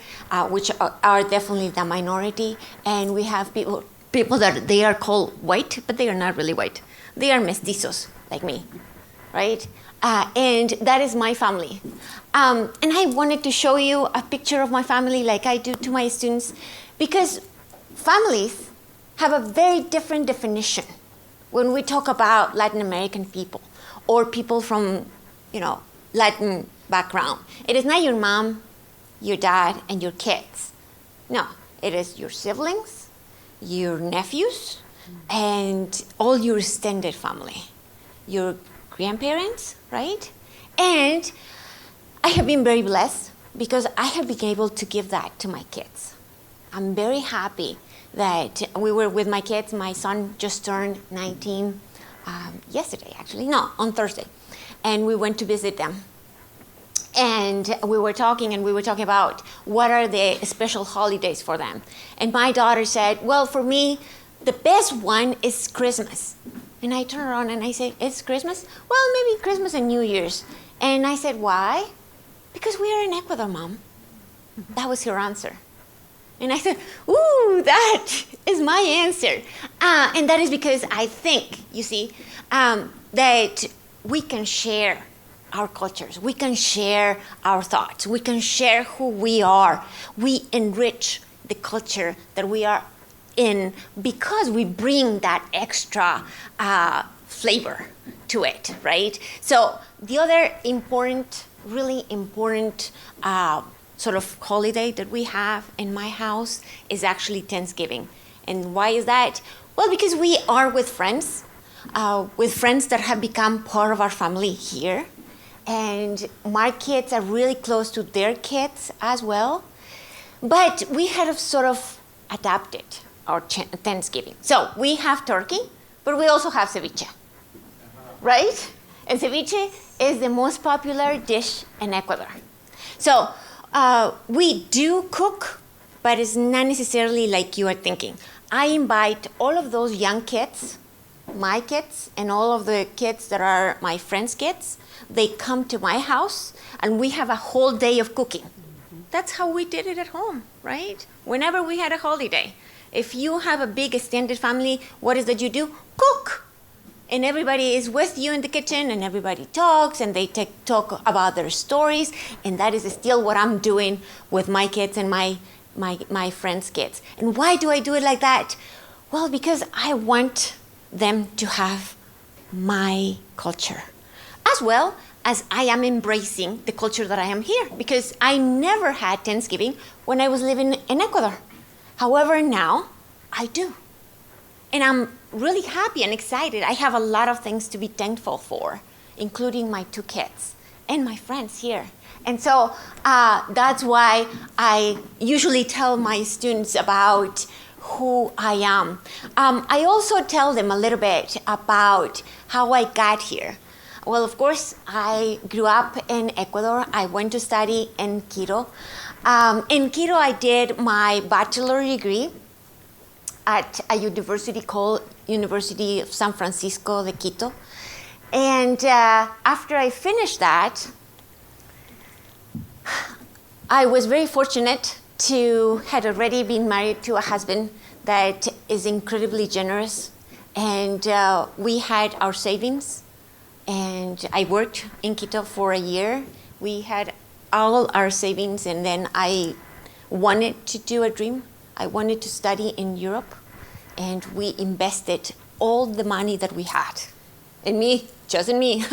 which are definitely the minority, and we have people that they are called white, but they are not really white. They are mestizos, like me, right? And that is my family. And I wanted to show you a picture of my family like I do to my students, because families have a very different definition when we talk about Latin American people or people from, Latin background. It is not your mom, your dad, and your kids. No, it is your siblings, your nephews, and all your extended family, your grandparents, right? And I have been very blessed because I have been able to give that to my kids. I'm very happy that we were with my kids. My son just turned 19 yesterday, actually. No, on Thursday. And we went to visit them. And we were talking about what are the special holidays for them. And my daughter said, well, for me, the best one is Christmas. And I turned around and I said, it's Christmas? Well, maybe Christmas and New Year's. And I said, why? Because we are in Ecuador, Mom. That was her answer. And I said, ooh, that is my answer. And that is because I think, you see, that we can share our cultures. We can share our thoughts. We can share who we are. We enrich the culture that we are in because we bring that extra flavor to it, right? So the other really important sort of holiday that we have in my house is actually Thanksgiving. And why is that? Well, because we are with friends that have become part of our family here. And my kids are really close to their kids as well. But we have sort of adapted our Thanksgiving. So we have turkey, but we also have ceviche, right? And ceviche is the most popular dish in Ecuador. So we do cook, but it's not necessarily like you are thinking. I invite all of those young kids, my kids, and all of the kids that are my friends' kids. They come to my house, and we have a whole day of cooking. That's how we did it at home, right? Whenever we had a holiday. If you have a big extended family, what is that you do? Cook. And everybody is with you in the kitchen, and everybody talks, and they talk about their stories. And that is still what I'm doing with my kids and my friends' kids. And why do I do it like that? Well, because I want them to have my culture, as well as I am embracing the culture that I am here, because I never had Thanksgiving when I was living in Ecuador. However, now I do. And I'm really happy and excited. I have a lot of things to be thankful for, including my 2 kids and my friends here. And so that's why I usually tell my students about who I am. I also tell them a little bit about how I got here. Well, of course, I grew up in Ecuador. I went to study in Quito. In Quito, I did my bachelor degree at a university called University of San Francisco de Quito. And after I finished that, I was very fortunate to had already been married to a husband that is incredibly generous. And we had our savings. And I worked in Quito for a year. We had all our savings, and then I wanted to do a dream. I wanted to study in Europe, and we invested all the money that we had in me, just in me,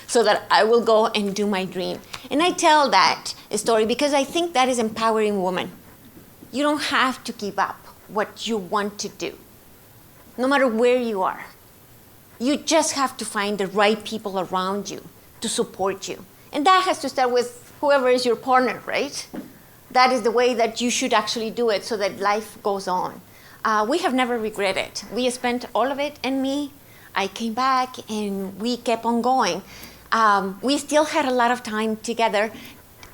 so that I will go and do my dream. And I tell that story because I think that is empowering women. You don't have to give up what you want to do, no matter where you are. You just have to find the right people around you to support you. And that has to start with whoever is your partner, right? that is the way that you should actually do it so that life goes on. We have never regretted. We spent all of it, and I came back, and we kept on going. We still had a lot of time together,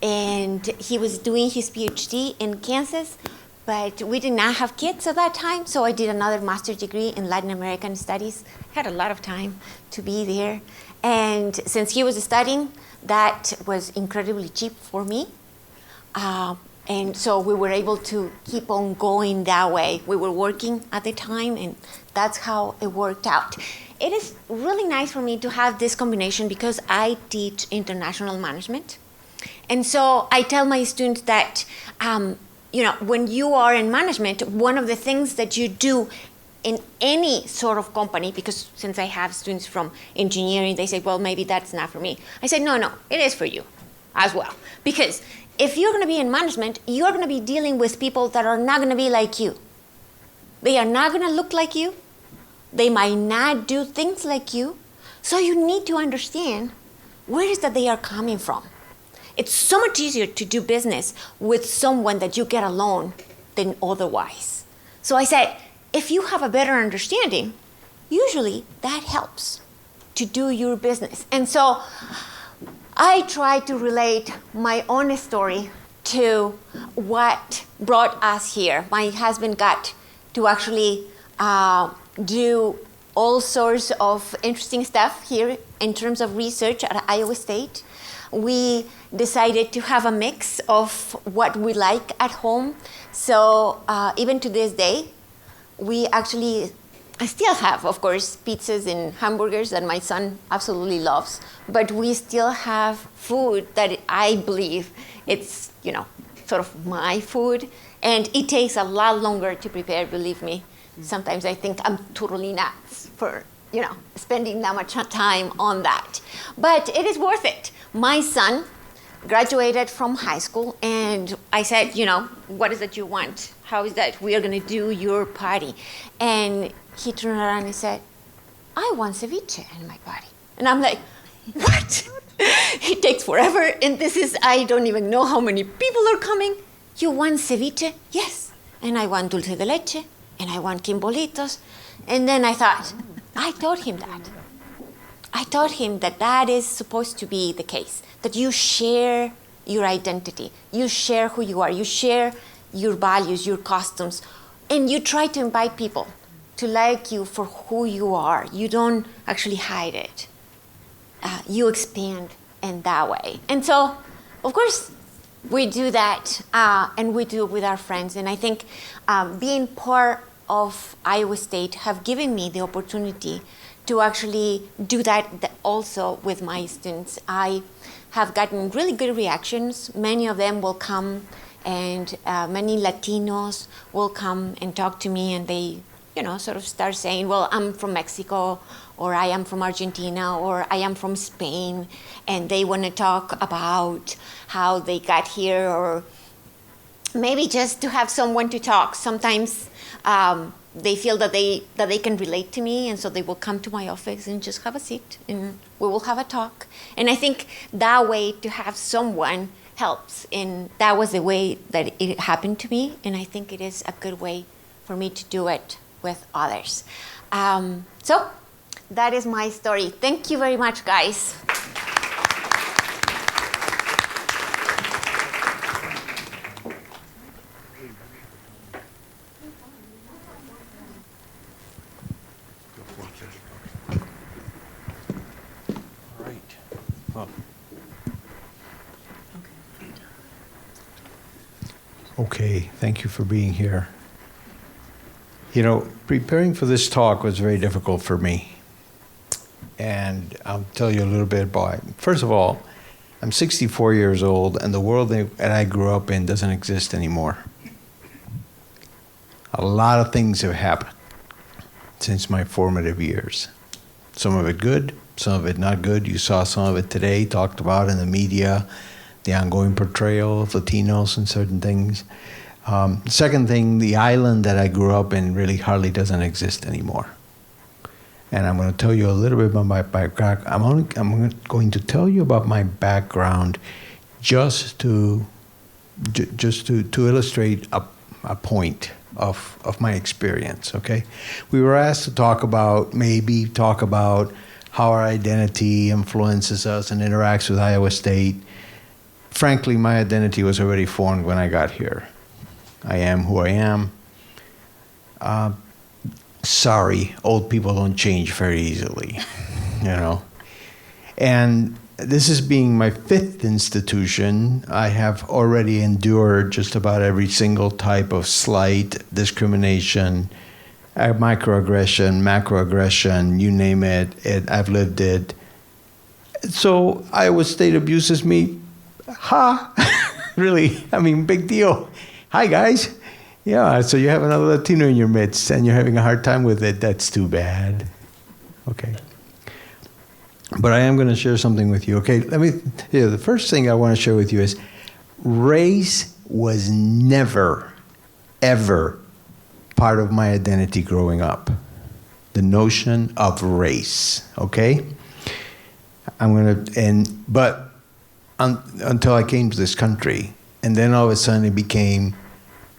and he was doing his PhD in Kansas, but we did not have kids at that time, so I did another master's degree in Latin American Studies. Had a lot of time to be there. And since he was studying, that was incredibly cheap for me. And so we were able to keep on going that way. We were working at the time, and that's how it worked out. It is really nice for me to have this combination because I teach international management. And so I tell my students that, when you are in management, one of the things that you do in any sort of company, because since I have students from engineering, they say, well, maybe that's not for me. I said, no, it is for you as well. Because if you're going to be in management, you're going to be dealing with people that are not going to be like you. They are not going to look like you. They might not do things like you. So you need to understand where is that they are coming from. It's so much easier to do business with someone that you get along than otherwise. So I said, if you have a better understanding, usually that helps to do your business. And so I try to relate my own story to what brought us here. My husband got to actually do all sorts of interesting stuff here in terms of research at Iowa State. We decided to have a mix of what we like at home. So even to this day, I still have, of course, pizzas and hamburgers that my son absolutely loves, but we still have food that I believe it's, sort of my food, and it takes a lot longer to prepare, believe me. Sometimes I think I'm totally nuts for, spending that much time on that. But it is worth it. My son graduated from high school, and I said, what is it you want? How is that we are going to do your party? And he turned around and said, I want ceviche in my party. And I'm like, what? It takes forever, and I don't even know how many people are coming. You want ceviche? Yes. And I want dulce de leche, and I want quimbolitos. And then I thought, I taught him that. I taught him that is supposed to be the case, that you share your identity, you share who you are, you share your values, your customs, and you try to invite people to like you for who you are. You don't actually hide it. You expand in that way. And so, of course, we do that, and we do it with our friends. And I think being part of Iowa State have given me the opportunity to actually do that also with my students. I have gotten really good reactions. Many of them will come, and many Latinos will come and talk to me, and they, sort of start saying, well, I'm from Mexico, or I am from Argentina, or I am from Spain, and they want to talk about how they got here, or maybe just to have someone to talk. Sometimes they feel that they can relate to me, and so they will come to my office and just have a seat, and we will have a talk. And I think that way to have someone helps, and that was the way that it happened to me, and I think it is a good way for me to do it with others. So that is my story. Thank you very much, guys. Okay, thank you for being here. Preparing for this talk was very difficult for me. And I'll tell you a little bit about it. First of all, I'm 64 years old, and the world that I grew up in doesn't exist anymore. A lot of things have happened since my formative years. Some of it good, some of it not good. You saw some of it today, talked about in the media, the ongoing portrayal of Latinos and certain things. Second thing, the island that I grew up in really hardly doesn't exist anymore. And I'm going to tell you a little bit about my background. I'm going to tell you about my background just to just to illustrate a point of my experience, okay? We were asked to talk about how our identity influences us and interacts with Iowa State. Frankly, my identity was already formed when I got here. I am who I am. Sorry, old people don't change very easily, you know. And this is being my 5th institution. I have already endured just about every single type of slight, discrimination, microaggression, macroaggression, you name it, I've lived it. So Iowa State abuses me, really, I mean, big deal. Hi, guys. Yeah, so you have another Latino in your midst and you're having a hard time with it. That's too bad. Okay. But I am going to share something with you. Okay, the first thing I want to share with you is race was never, ever part of my identity growing up. The notion of race, okay? But until I came to this country, and then all of a sudden it became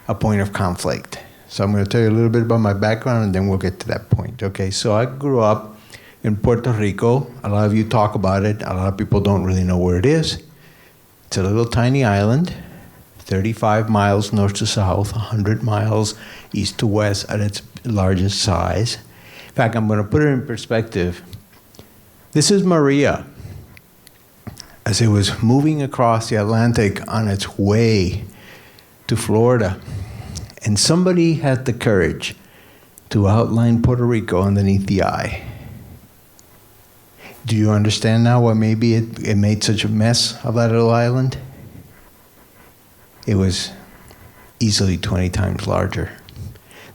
a point of conflict. So I'm going to tell you a little bit about my background, and then we'll get to that point, okay? So I grew up in Puerto Rico. A lot of you talk about it. A lot of people don't really know where it is. It's a little tiny island, 35 miles north to south, 100 miles east to west at its largest size. In fact, I'm going to put it in perspective. This is Maria. As it was moving across the Atlantic on its way to Florida, and somebody had the courage to outline Puerto Rico underneath the eye. Do you understand now why maybe it made such a mess of that little island? It was easily 20 times larger.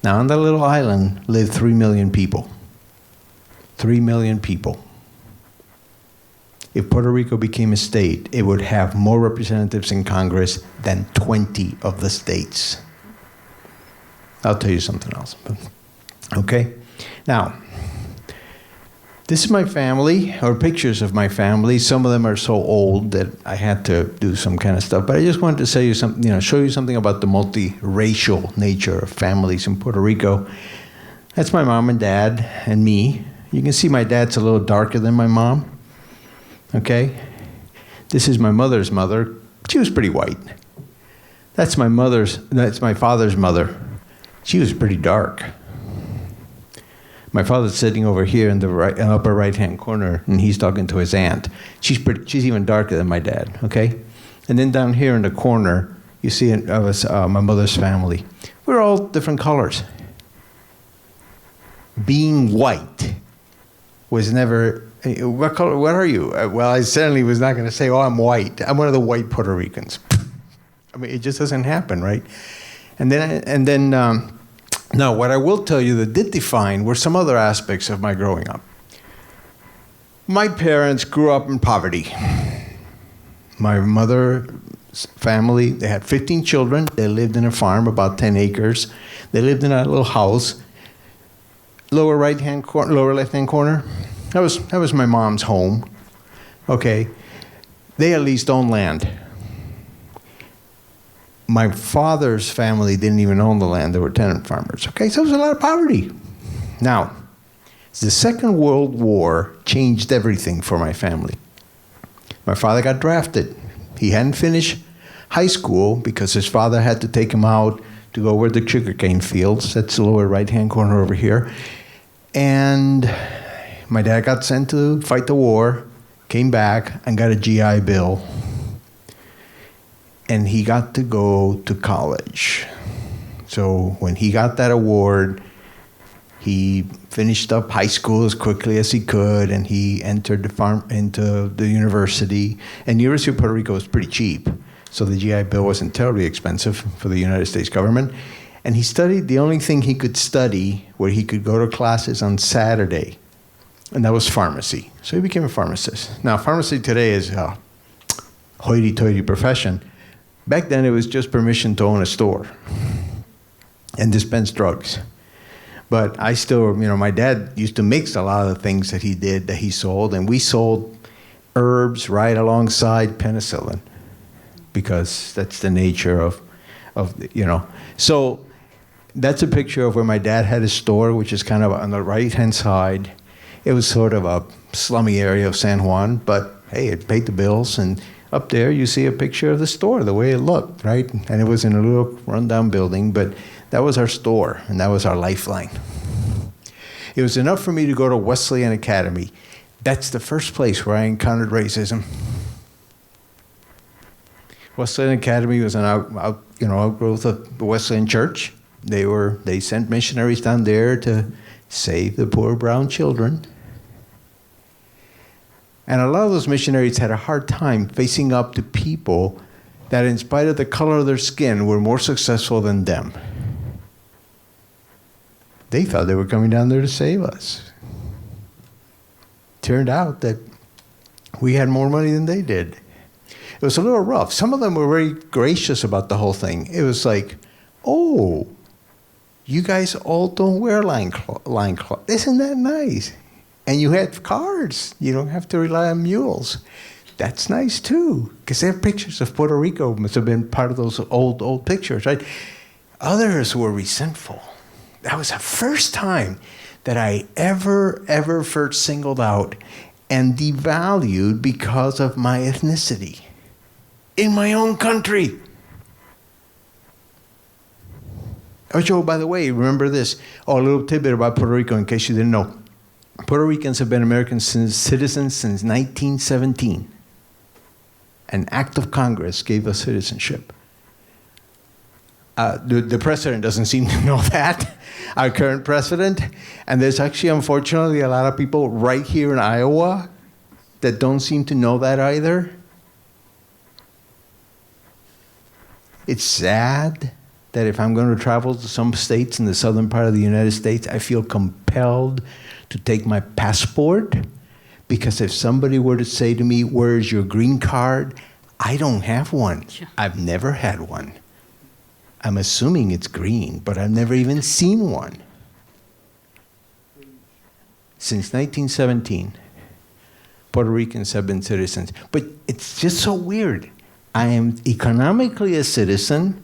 Now, on that little island lived 3 million people. 3 million people. If Puerto Rico became a state, it would have more representatives in Congress than 20 of the states. I'll tell you something else. Okay? Now, this is my family, or pictures of my family. Some of them are so old that I had to do some kind of stuff. But I just wanted to say you something, show you something about the multiracial nature of families in Puerto Rico. That's my mom and dad and me. You can see my dad's a little darker than my mom. Okay? This is my mother's mother. She was pretty white. That's my father's mother. She was pretty dark. My father's sitting over here in the upper right-hand corner, and he's talking to his aunt. She's even darker than my dad, okay? And then down here in the corner, you see my mother's family. We're all different colors. Being white was never, what color, what are you? Well, I certainly was not going to say, oh, I'm white. I'm one of the white Puerto Ricans. I mean, it just doesn't happen, right? And then, now, what I will tell you that did define were some other aspects of my growing up. My parents grew up in poverty. My mother's family, they had 15 children. They lived in a farm, about 10 acres. They lived in a little house. Lower left-hand corner. That was my mom's home. Okay. They at least owned land. My father's family didn't even own the land. They were tenant farmers. Okay, so there was a lot of poverty. Now, the Second World War changed everything for my family. My father got drafted. He hadn't finished high school because his father had to take him out to go work the sugarcane fields. That's the lower right-hand corner over here. And my dad got sent to fight the war, came back, and got a GI Bill. And he got to go to college. So when he got that award, he finished up high school as quickly as he could, and he entered into the university. And the University of Puerto Rico was pretty cheap, so the GI Bill wasn't terribly expensive for the United States government. And he studied the only thing he could study where he could go to classes on Saturday, and that was pharmacy. So he became a pharmacist. Now, pharmacy today is a hoity-toity profession. Back then, it was just permission to own a store and dispense drugs. But I still, my dad used to mix a lot of the things that he did, that he sold, and we sold herbs right alongside penicillin. because that's the nature of So that's a picture of where my dad had his store, which is kind of on the right-hand side. It was sort of a slummy area of San Juan, but hey, it paid the bills. And up there, you see a picture of the store, the way it looked, right? And it was in a little rundown building, but that was our store, and that was our lifeline. It was enough for me to go to Wesleyan Academy. That's the first place where I encountered racism. Wesleyan Academy was an outgrowth of the Wesleyan Church. They sent missionaries down there to save the poor brown children. And a lot of those missionaries had a hard time facing up to people that, in spite of the color of their skin, were more successful than them. They thought they were coming down there to save us. Turned out that we had more money than they did. It was a little rough. Some of them were very gracious about the whole thing. It was like, oh, you guys all don't wear loincloth. Isn't that nice? And you had cars. You don't have to rely on mules. That's nice too, because their pictures of Puerto Rico must have been part of those old pictures, right? Others were resentful. That was the first time that I ever felt singled out and devalued because of my ethnicity in my own country. Oh, Joe, by the way, remember this. Oh, a little tidbit about Puerto Rico in case you didn't know. Puerto Ricans have been American citizens since 1917. An act of Congress gave us citizenship. The president doesn't seem to know that, our current president. And there's actually, unfortunately, a lot of people right here in Iowa that don't seem to know that either. It's sad that if I'm going to travel to some states in the southern part of the United States, I feel compelled to take my passport, because if somebody were to say to me, "Where's your green card?" I don't have one. I've never had one. I'm assuming it's green, but I've never even seen one. Since 1917, Puerto Ricans have been citizens. But it's just so weird. I am economically a citizen.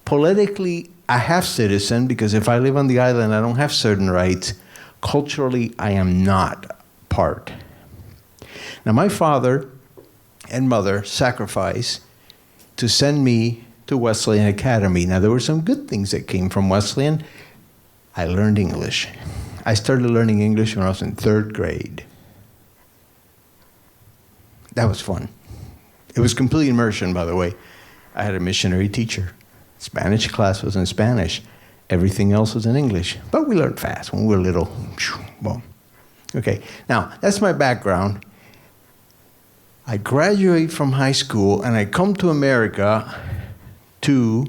Politically, I have citizen, because if I live on the island, I don't have certain rights. Culturally, I am not part. Now, my father and mother sacrificed to send me to Wesleyan Academy. Now, there were some good things that came from Wesleyan. I learned English. I started learning English when I was in 3rd grade. That was fun. It was complete immersion, by the way. I had a missionary teacher. Spanish class was in Spanish. Everything else was in English. But we learned fast when we were little. Boom. Okay, now, that's my background. I graduate from high school, and I come to America to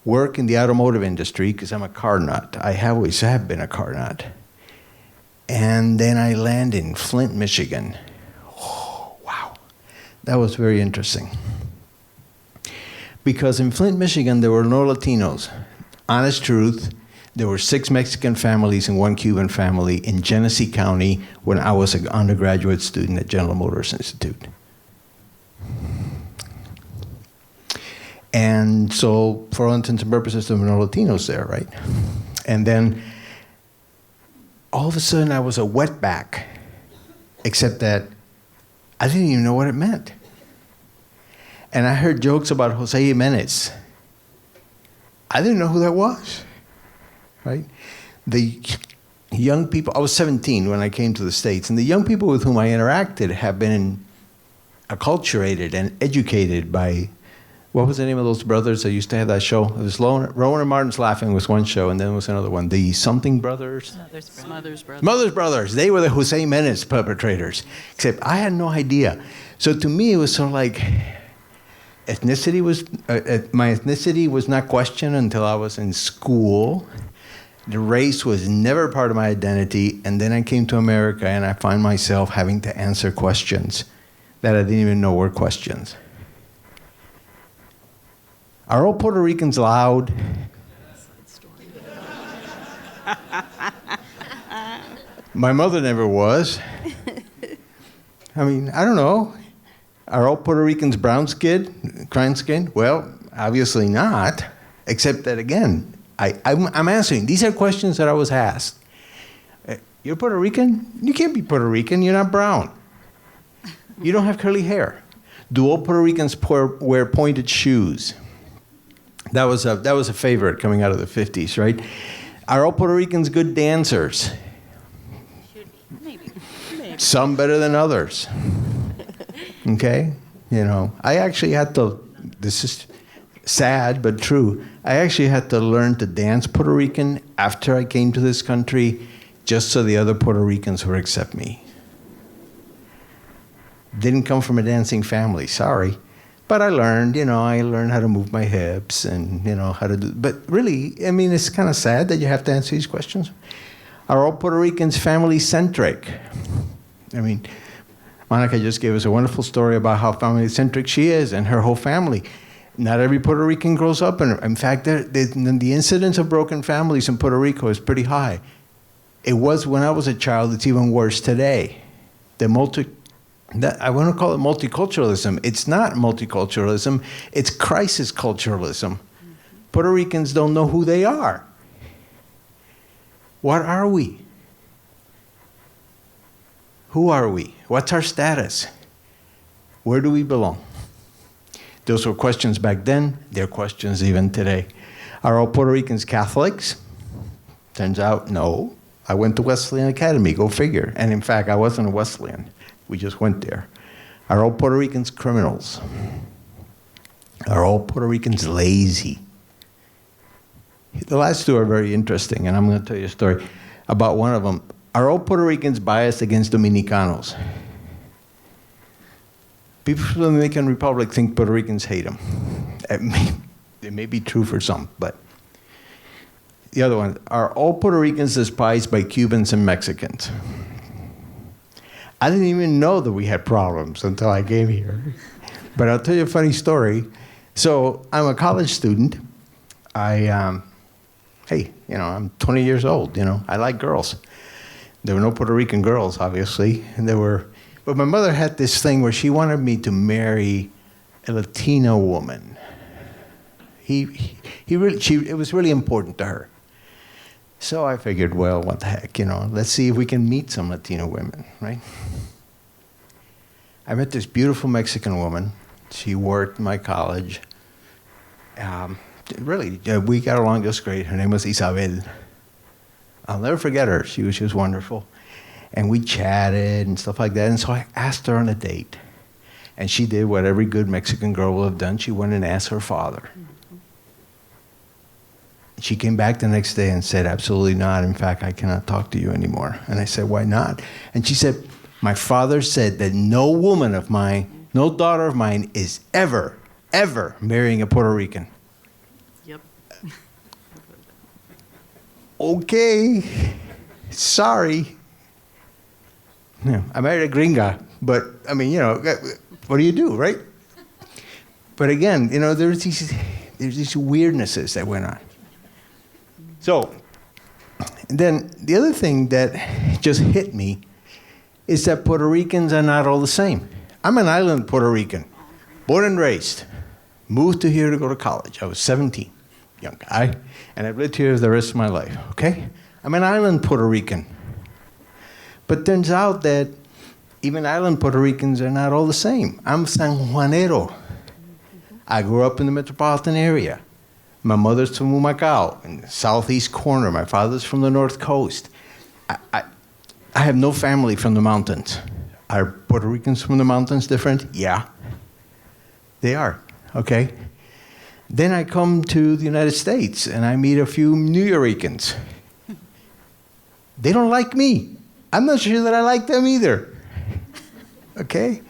work in the automotive industry, because I'm a car nut. I always have been a car nut. And then I land in Flint, Michigan. Oh, wow. That was very interesting. Because in Flint, Michigan, there were no Latinos. Honest truth, there were 6 Mexican families and 1 Cuban family in Genesee County when I was an undergraduate student at General Motors Institute. And so, for all intents and purposes, there were no Latinos there, right? And then, all of a sudden, I was a wetback, except that I didn't even know what it meant. And I heard jokes about José Jiménez. I didn't know who that was, right? The young people, I was 17 when I came to the States, and the young people with whom I interacted have been acculturated and educated by, what was the name of those brothers that used to have that show? It was Rowan and Martin's Laughing was one show, and then there was another one, the Something Brothers? Mother's Brothers. They were the José Jiménez perpetrators, except I had no idea. So to me, it was sort of like, my ethnicity was not questioned until I was in school. The race was never part of my identity, and then I came to America and I find myself having to answer questions that I didn't even know were questions. Are all Puerto Ricans loud? My mother never was. I mean, I don't know. Are all Puerto Ricans brown skinned, crime skinned? Well, obviously not, except that, again, I'm answering. These are questions that I was asked. You're Puerto Rican? You can't be Puerto Rican. You're not brown. You don't have curly hair. Do all Puerto Ricans wear pointed shoes? That was a favorite coming out of the 50s, right? Are all Puerto Ricans good dancers? Maybe. Some better than others. Okay? You know, I actually had to, this is sad but true, I actually had to learn to dance Puerto Rican after I came to this country just so the other Puerto Ricans would accept me. Didn't come from a dancing family, sorry. But I learned how to move my hips and, how to do, but really, I mean, it's kind of sad that you have to answer these questions. Are all Puerto Ricans family-centric? I mean, Monica just gave us a wonderful story about how family-centric she is and her whole family. Not every Puerto Rican grows up in fact, the incidence of broken families in Puerto Rico is pretty high. It was when I was a child, it's even worse today. I want to call it multiculturalism. It's not multiculturalism, it's crisis culturalism. Puerto Ricans don't know who they are. What are we? Who are we? What's our status? Where do we belong? Those were questions back then, they're questions even today. Are all Puerto Ricans Catholics? Turns out, no. I went to Wesleyan Academy, go figure. And in fact, I wasn't a Wesleyan. We just went there. Are all Puerto Ricans criminals? Are all Puerto Ricans lazy? The last two are very interesting, and I'm going to tell you a story about one of them. Are all Puerto Ricans biased against Dominicanos? People from the Dominican Republic think Puerto Ricans hate them. It may be true for some, but the other one, are all Puerto Ricans despised by Cubans and Mexicans? I didn't even know that we had problems until I came here. But I'll tell you a funny story. So I'm a college student. I'm 20 years old, I like girls. There were no Puerto Rican girls, obviously, but my mother had this thing where she wanted me to marry a Latino woman. It was really important to her. So I figured, well, what the heck, let's see if we can meet some Latino women, right? I met this beautiful Mexican woman. She worked in my college. We got along just great. Her name was Isabel. I'll never forget her. She was wonderful. And we chatted and stuff like that. And so I asked her on a date. And she did what every good Mexican girl will have done. She went and asked her father. She came back the next day and said, absolutely not. In fact, I cannot talk to you anymore. And I said, why not? And she said, my father said that no woman of mine, no daughter of mine is ever, ever marrying a Puerto Rican. Yep. Okay, sorry. I married a gringa, but I mean, what do you do, right? But again, there's these weirdnesses that went on. So, then the other thing that just hit me is that Puerto Ricans are not all the same. I'm an island Puerto Rican, born and raised, moved to here to go to college. I was 17, young guy, and I've lived here the rest of my life, okay? I'm an island Puerto Rican. But turns out that even island Puerto Ricans are not all the same. I'm San Juanero. I grew up in the metropolitan area. My mother's from Humacao, in the southeast corner. My father's from the north coast. I have no family from the mountains. Are Puerto Ricans from the mountains different? Yeah, they are, okay? Then I come to the United States and I meet a few New Yorkers. They don't like me. I'm not sure that I like them either, okay?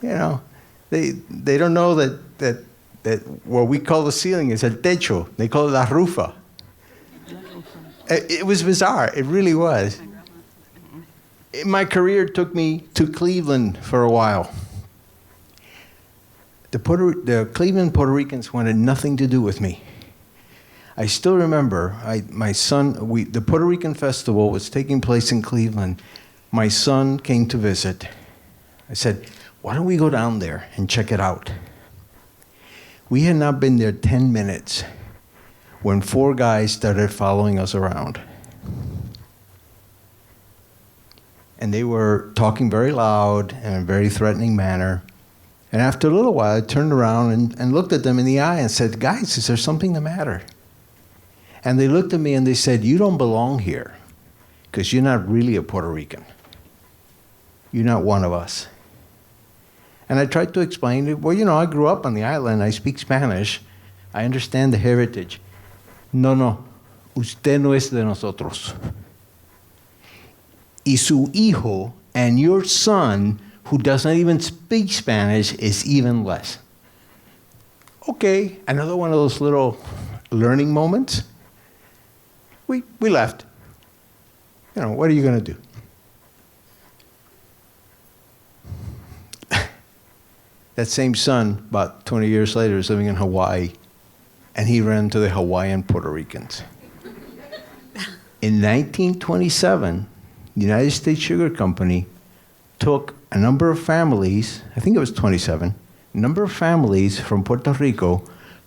They don't know that what we call the ceiling is el techo. They call it la rufa. It was bizarre. It really was. My career took me to Cleveland for a while. The Cleveland Puerto Ricans wanted nothing to do with me. I still remember the Puerto Rican festival was taking place in Cleveland. My son came to visit. I said, why don't we go down there and check it out? We had not been there 10 minutes when 4 guys started following us around. And they were talking very loud and in a very threatening manner. And after a little while, I turned around and looked at them in the eye and said, guys, is there something the matter? And they looked at me and they said, you don't belong here because you're not really a Puerto Rican. You're not one of us. And I tried to explain it. Well, you know, I grew up on the island. I speak Spanish. I understand the heritage. No, usted no es de nosotros. Y su hijo and your son, who does not even speak Spanish, is even less. Okay, another one of those little learning moments. We left. You know, what are you going to do? That same son, about 20 years later, is living in Hawaii, and he ran into the Hawaiian Puerto Ricans. In 1927, the United States Sugar Company took a number of families, I think it was 27, a number of families from Puerto Rico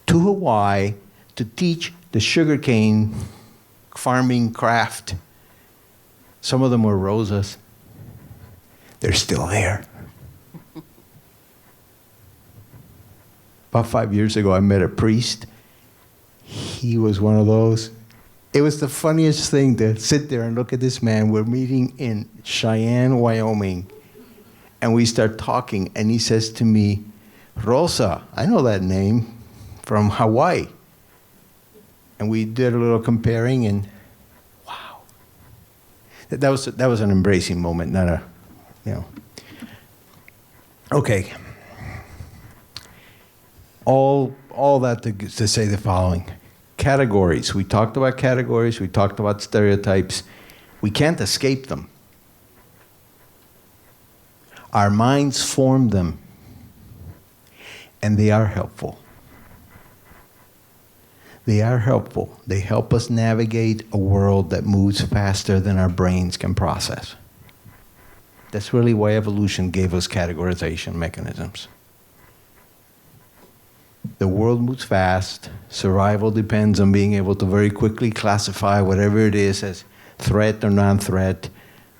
to Hawaii to teach the sugarcane farming craft. Some of them were Rosas. They're still there. About 5 years ago, I met a priest. He was one of those. It was the funniest thing to sit there and look at this man. We're meeting in Cheyenne, Wyoming, and we start talking, and he says to me, Rosa, I know that name from Hawaii. And we did a little comparing, and wow. That was an embracing moment, not a, you know. Okay. All that to say the following. Categories. We talked about categories. We talked about stereotypes. We can't escape them. Our minds form them, and they are helpful. They are helpful. They help us navigate a world that moves faster than our brains can process. That's really why evolution gave us categorization mechanisms. The world moves fast. Survival depends on being able to very quickly classify whatever it is as threat or non-threat,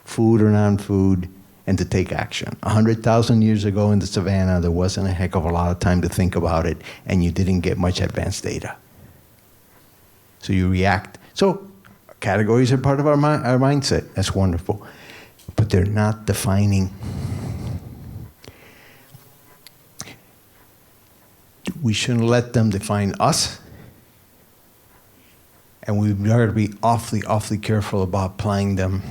food or non-food, and to take action. 100,000 years ago in the savannah, there wasn't a heck of a lot of time to think about it, and you didn't get much advanced data. So you react. So categories are part of our mindset. That's wonderful. But they're not defining. We shouldn't let them define us. And we've got to be awfully, awfully careful about applying them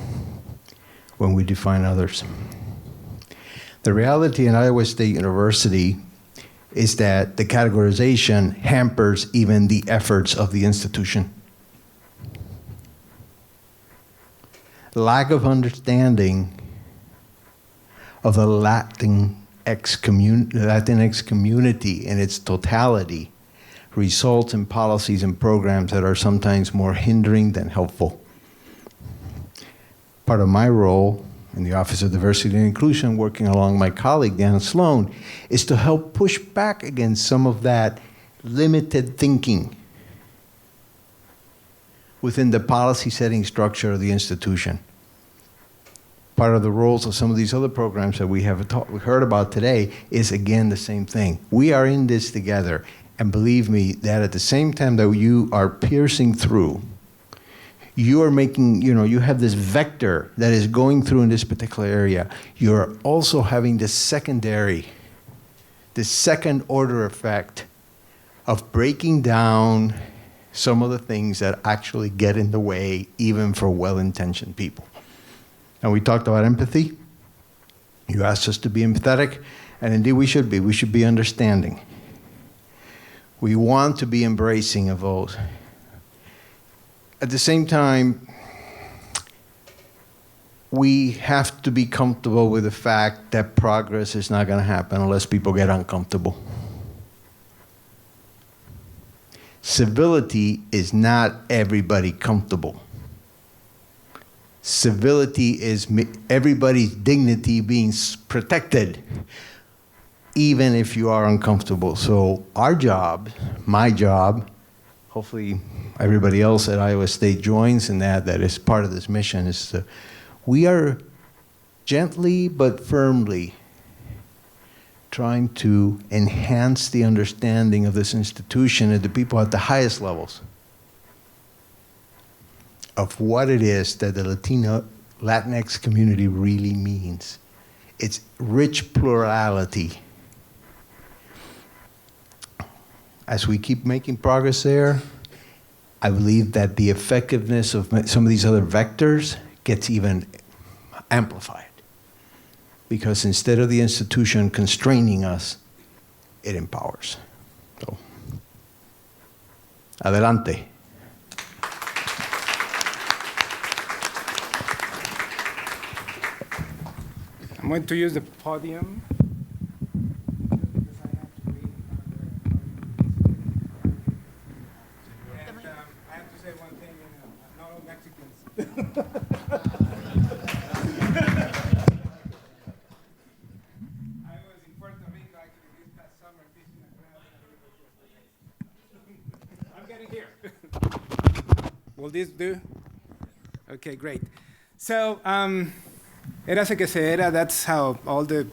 when we define others. The reality in Iowa State University is that the categorization hampers even the efforts of the institution. Lack of understanding of the Latinx community in its totality results in policies and programs that are sometimes more hindering than helpful. Part of my role in the Office of Diversity and Inclusion, working along my colleague, Dan Sloan, is to help push back against some of that limited thinking within the policy setting structure of the institution. Part of the roles of some of these other programs that we have heard about today is, again, the same thing. We are in this together, and believe me that at the same time that you are piercing through, you are making, you have this vector that is going through in this particular area. You're also having this second order effect of breaking down some of the things that actually get in the way, even for well-intentioned people. And we talked about empathy. You asked us to be empathetic, and indeed we should be. We should be understanding. We want to be embracing of those. At the same time, we have to be comfortable with the fact that progress is not going to happen unless people get uncomfortable. Civility is not everybody comfortable. Civility is everybody's dignity being protected even if you are uncomfortable. So our job, my job, hopefully everybody else at Iowa State joins in that is part of this mission, is we are gently but firmly trying to enhance the understanding of this institution and the people at the highest levels of what it is that the Latino, Latinx community really means. It's rich plurality. As we keep making progress there, I believe that the effectiveness of some of these other vectors gets even amplified. Because instead of the institution constraining us, it empowers. So, adelante. I'm going to use the podium. And I have to say one thing, not all Mexicans. Will this do? Okay, great. So, Érase que se era, that's how all the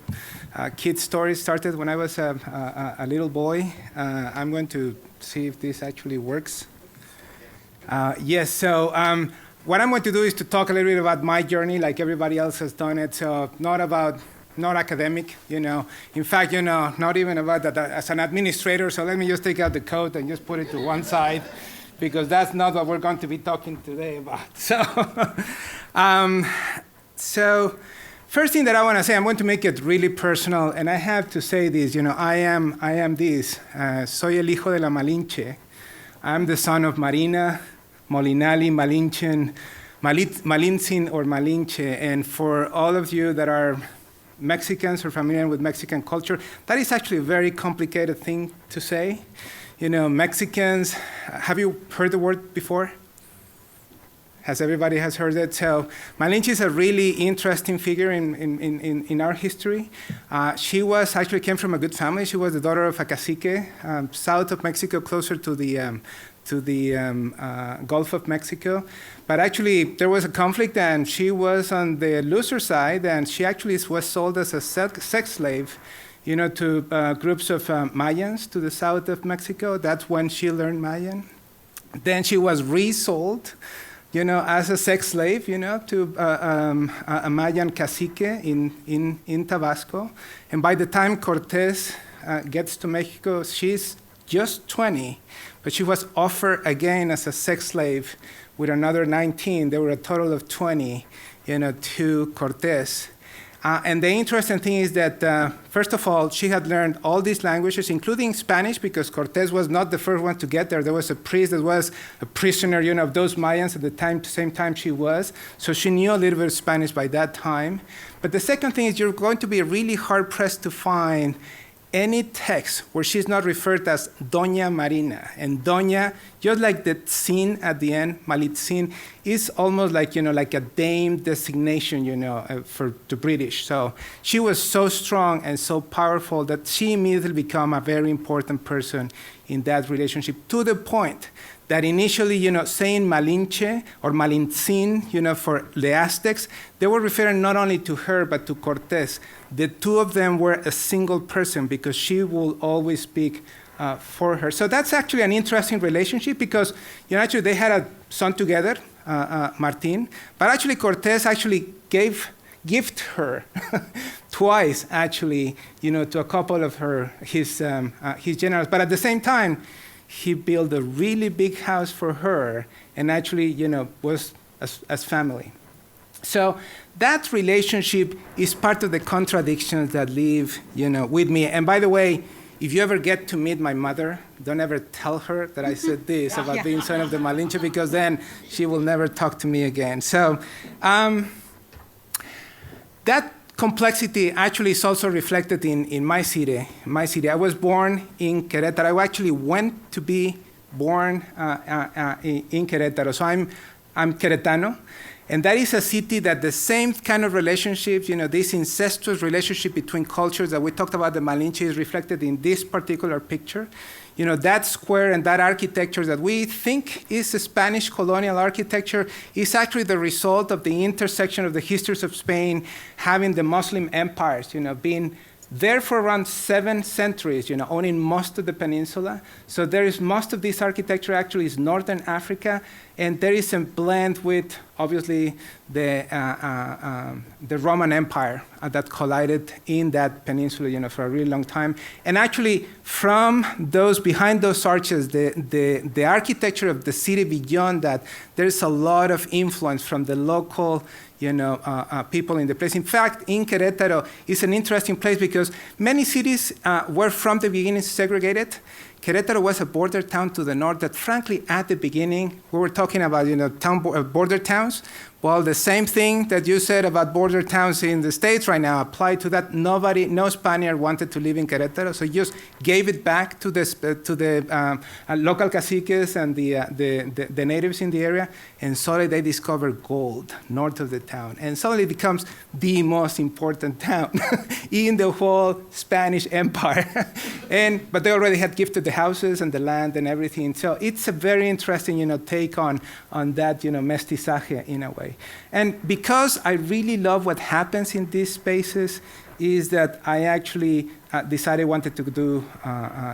kids' stories started when I was a little boy. I'm going to see if this actually works. Yes, so what I'm going to do is to talk a little bit about my journey, like everybody else has done it. So not academic, In fact, not even about that as an administrator. So let me just take out the coat and just put it to one side, because that's not what we're going to be talking today about. So first thing that I want to say, I'm going to make it really personal, and I have to say this, I am this. Soy el hijo de la Malinche. I'm the son of Marina, Molinali, Malintzin, or Malinche. And for all of you that are Mexicans or familiar with Mexican culture, that is actually a very complicated thing to say. Mexicans, have you heard the word before? Has everybody has heard it? So Malinche is a really interesting figure in our history. She actually came from a good family. She was the daughter of a cacique, south of Mexico, closer to the Gulf of Mexico. But actually, there was a conflict, and she was on the loser side, and she actually was sold as a sex slave, to groups of Mayans to the south of Mexico. That's when she learned Mayan. Then she was resold, as a sex slave, to a Mayan cacique in Tabasco. And by the time Cortés gets to Mexico, she's just 20, but she was offered again as a sex slave with another 19. There were a total of 20, to Cortés. And the interesting thing is that, first of all, she had learned all these languages, including Spanish, because Cortés was not the first one to get there. There was a priest that was a prisoner, of those Mayans at the same time she was. So she knew a little bit of Spanish by that time. But the second thing is you're going to be really hard-pressed to find any text where she's not referred as Doña Marina. And Doña, just like the sin at the end, Malitzin, is almost like, like a dame designation, for the British. So she was so strong and so powerful that she immediately became a very important person in that relationship, to the point that initially, saying Malinche or Malintzin, for the Aztecs, they were referring not only to her, but to Cortés. The two of them were a single person because she will always speak for her. So that's actually an interesting relationship because, actually they had a son together, Martin, but actually Cortés actually gift her twice, actually, to a couple of his generals. But at the same time, he built a really big house for her and actually, was as family. So that relationship is part of the contradictions that live, with me. And by the way, if you ever get to meet my mother, don't ever tell her that I said this about being son of the Malinche, because then she will never talk to me again. So that complexity actually is also reflected in my city. I was born in Querétaro. I actually went to be born in Querétaro. So I'm Queretano. And that is a city that the same kind of relationships, this incestuous relationship between cultures that we talked about, the Malinche, is reflected in this particular picture. That square and that architecture that we think is a Spanish colonial architecture is actually the result of the intersection of the histories of Spain having the Muslim empires, being there for around 7 centuries, owning most of the peninsula. So there is most of this architecture actually is Northern Africa, and there is a blend with, obviously, the Roman Empire that collided in that peninsula, for a really long time. And actually, behind those arches, the architecture of the city beyond that, there's a lot of influence from the local people in the place. In fact, in Querétaro, it's an interesting place because many cities were from the beginning segregated. Querétaro was a border town to the north that, frankly, at the beginning, we were talking about, border towns. Well, the same thing that you said about border towns in the States right now applied to that. No Spaniard wanted to live in Querétaro, so he just gave it back to the local caciques and the natives in the area, and suddenly they discovered gold north of the town, and suddenly it becomes the most important town in the whole Spanish Empire. But they already had gifted the houses and the land and everything, so it's a very interesting, take on that, mestizaje in a way. And because I really love what happens in these spaces is that I actually decided I wanted to do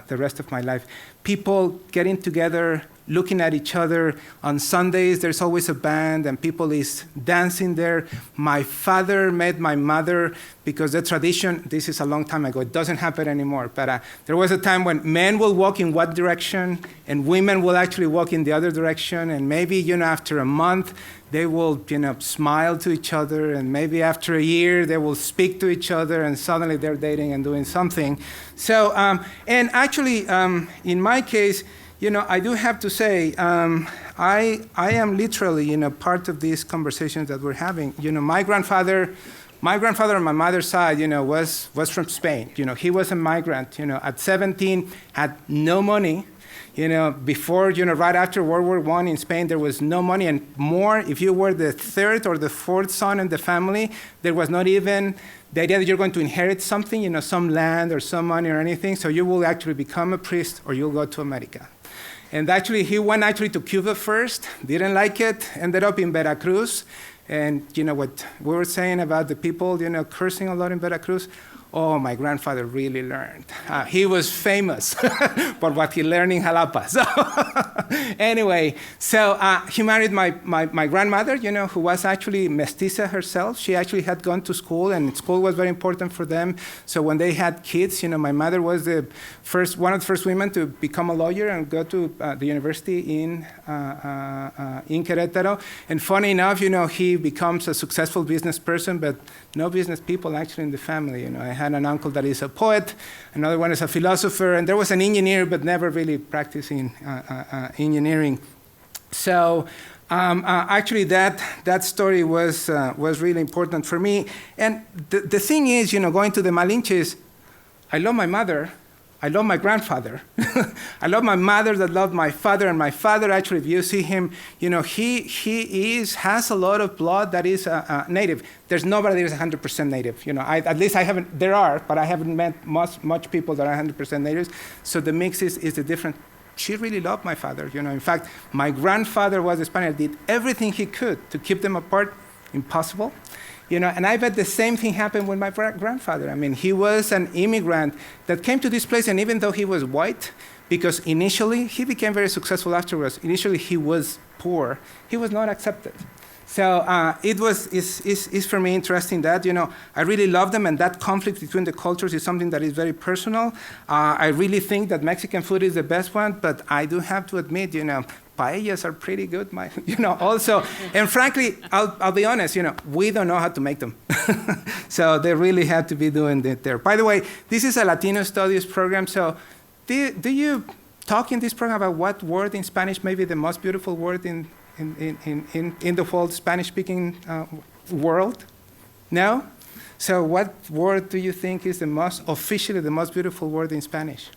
the rest of my life. People getting together, looking at each other. On Sundays, there's always a band, and people is dancing there. My father met my mother because the tradition, this is a long time ago, it doesn't happen anymore, but there was a time when men will walk in one direction, and women will actually walk in the other direction, and maybe, after a month, they will, smile to each other, and maybe after a year, they will speak to each other, and suddenly they're dating and doing something. So, and actually, in my case, I do have to say, I am literally, part of these conversations that we're having. My grandfather on my mother's side, was from Spain. He was a migrant. At 17, had no money. Before, right after World War I in Spain, there was no money, and more, if you were the 3rd or the 4th son in the family, there was not even the idea that you're going to inherit something, some land or some money or anything, so you will actually become a priest or you'll go to America. And actually, he went to Cuba first, didn't like it, ended up in Veracruz, and what we were saying about the people, cursing a lot in Veracruz. Oh, my grandfather really learned. He was famous for what he learned in Jalapa. So anyway, so he married my grandmother, who was actually mestiza herself. She actually had gone to school, and school was very important for them. So when they had kids, my mother was one of the first women to become a lawyer and go to the university in Querétaro. And funny enough, he becomes a successful business person, but no business people actually in the family. I had an uncle that is a poet, another one is a philosopher, and there was an engineer, but never really practicing engineering. So actually, that story was really important for me. And the thing is, going to the Malinches, I love my mother. I love my grandfather. I love my mother that loved my father, and my father actually, if you see him, he has a lot of blood that is native. There's nobody that is 100% native. At least I haven't. There are, but I haven't met much people that are 100% natives. So the mix is the different. She really loved my father. In fact, my grandfather was a Spaniard. Did everything he could to keep them apart. Impossible. And I bet the same thing happened with my grandfather. I mean, he was an immigrant that came to this place, and even though he was white, because initially, he became very successful afterwards. Initially, he was poor. He was not accepted. So it's for me interesting that, I really love them, and that conflict between the cultures is something that is very personal. I really think that Mexican food is the best one, but I do have to admit, paellas are pretty good, also. And frankly, I'll be honest, we don't know how to make them. So they really have to be doing it there. By the way, this is a Latino studies program, so do you talk in this program about what word in Spanish may be the most beautiful word in the whole Spanish-speaking world? No? So what word do you think is officially the most beautiful word in Spanish?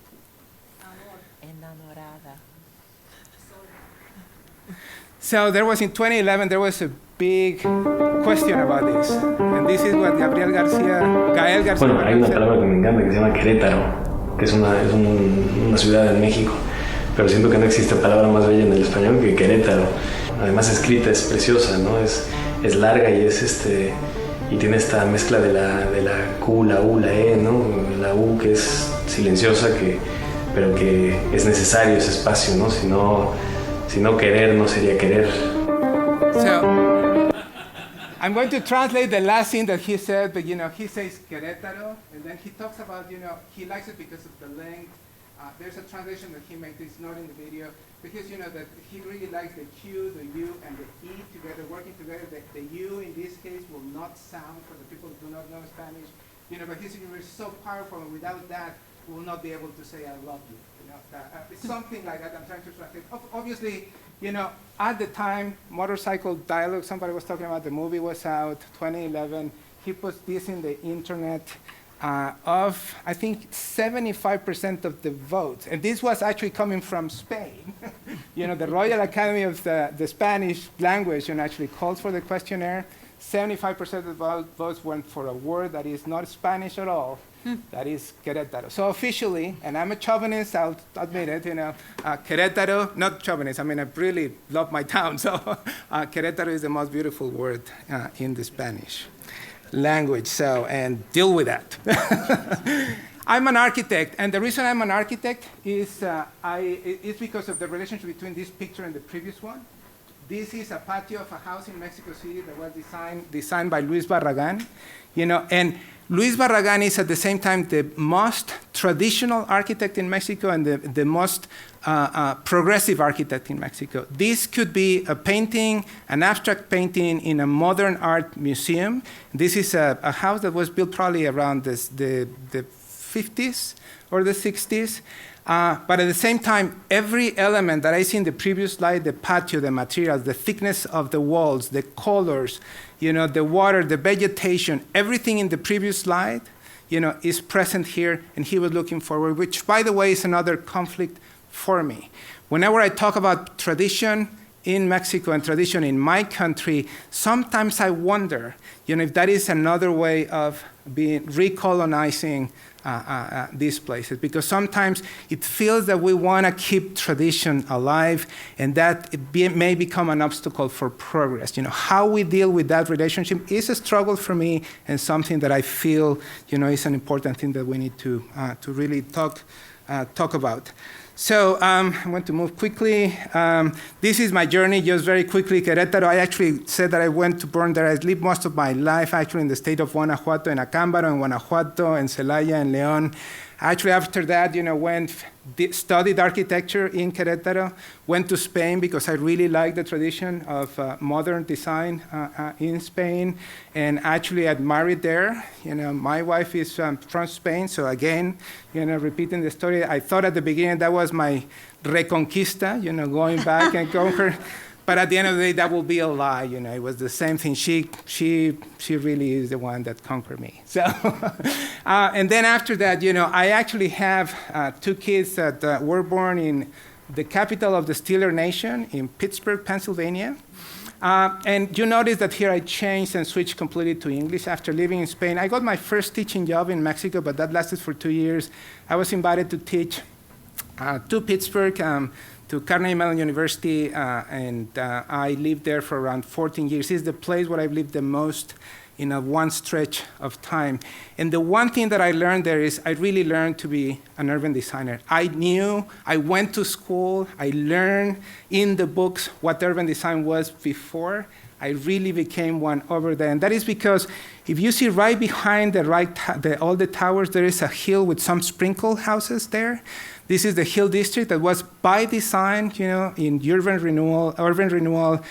So there was, in 2011, there was a big question about this. And this is what Gael Garcia. Bueno, hay una palabra que me encanta que se llama Querétaro, que es una ciudad en México, pero siento que no existe palabra más bella en el español que Querétaro. Además escrita es preciosa, ¿no? Es larga y y tiene esta mezcla de la Q, la U, la E, ¿no? La U que es silenciosa, pero que es necesario ese espacio, ¿no? Si no querer, no sería querer. So, I'm going to translate the last thing that he said, but he says Querétaro, and then he talks about, he likes it because of the length. There's a translation that he made, it's not in the video, because that he really likes the Q, the U, and the E together, working together. The U in this case will not sound for the people who do not know Spanish, but his English is so powerful, and without that, we will not be able to say I love you. It's something like that I'm trying to translate. Obviously, at the time, Motorcycle Dialogue, somebody was talking about the movie was out, 2011. He put this in the internet of, I think, 75% of the votes. And this was actually coming from Spain. The Royal Academy of the Spanish language actually called for the questionnaire. 75% of the votes went for a word that is not Spanish at all. That is Querétaro. So officially, and I'm a chauvinist, I'll admit it, Querétaro, not chauvinist, I really love my town, so Querétaro is the most beautiful word in the Spanish language, so, and deal with that. I'm an architect, and the reason I'm an architect is it's because of the relationship between this picture and the previous one. This is a patio of a house in Mexico City that was designed by Luis Barragan, and Luis Barragan is at the same time the most traditional architect in Mexico and the most progressive architect in Mexico. This could be a painting, an abstract painting in a modern art museum. This is a house that was built probably around the 50s or the 60s. But at the same time, every element that I see in the previous slide, the patio, the materials, the thickness of the walls, the colors, the water, the vegetation, everything in the previous slide, is present here, and he was looking forward, which, by the way, is another conflict for me. Whenever I talk about tradition in Mexico and tradition in my country, sometimes I wonder, if that is another way of recolonizing these places, because sometimes it feels that we want to keep tradition alive, and that may become an obstacle for progress. How we deal with that relationship is a struggle for me, and something that I feel, is an important thing that we need to really talk about. So I'm going to move quickly. This is my journey, just very quickly. Querétaro, I actually said that I went to born there. I lived most of my life actually in the state of Guanajuato, in Acámbaro, in Guanajuato, in Celaya, in León. Actually, after that, studied architecture in Querétaro, went to Spain because I really like the tradition of modern design in Spain, and actually I married there. My wife is from Spain, so again, repeating the story, I thought at the beginning that was my reconquista, going back and conquer. But at the end of the day, that will be a lie. It was the same thing. She really is the one that conquered me. So, and then after that, I actually have 2 kids that were born in the capital of the Steeler Nation in Pittsburgh, Pennsylvania. And you notice that here I changed and switched completely to English after living in Spain. I got my first teaching job in Mexico, but that lasted for 2 years. I was invited to teach to Pittsburgh, to Carnegie Mellon University, and I lived there for around 14 years. It's the place where I've lived the most in one stretch of time. And the one thing that I learned there is I really learned to be an urban designer. I went to school, I learned in the books what urban design was before. I really became one over there. And that is because if you see right behind all the towers, there is a hill with some sprinkle houses there. This is the Hill District that was by design, in urban renewal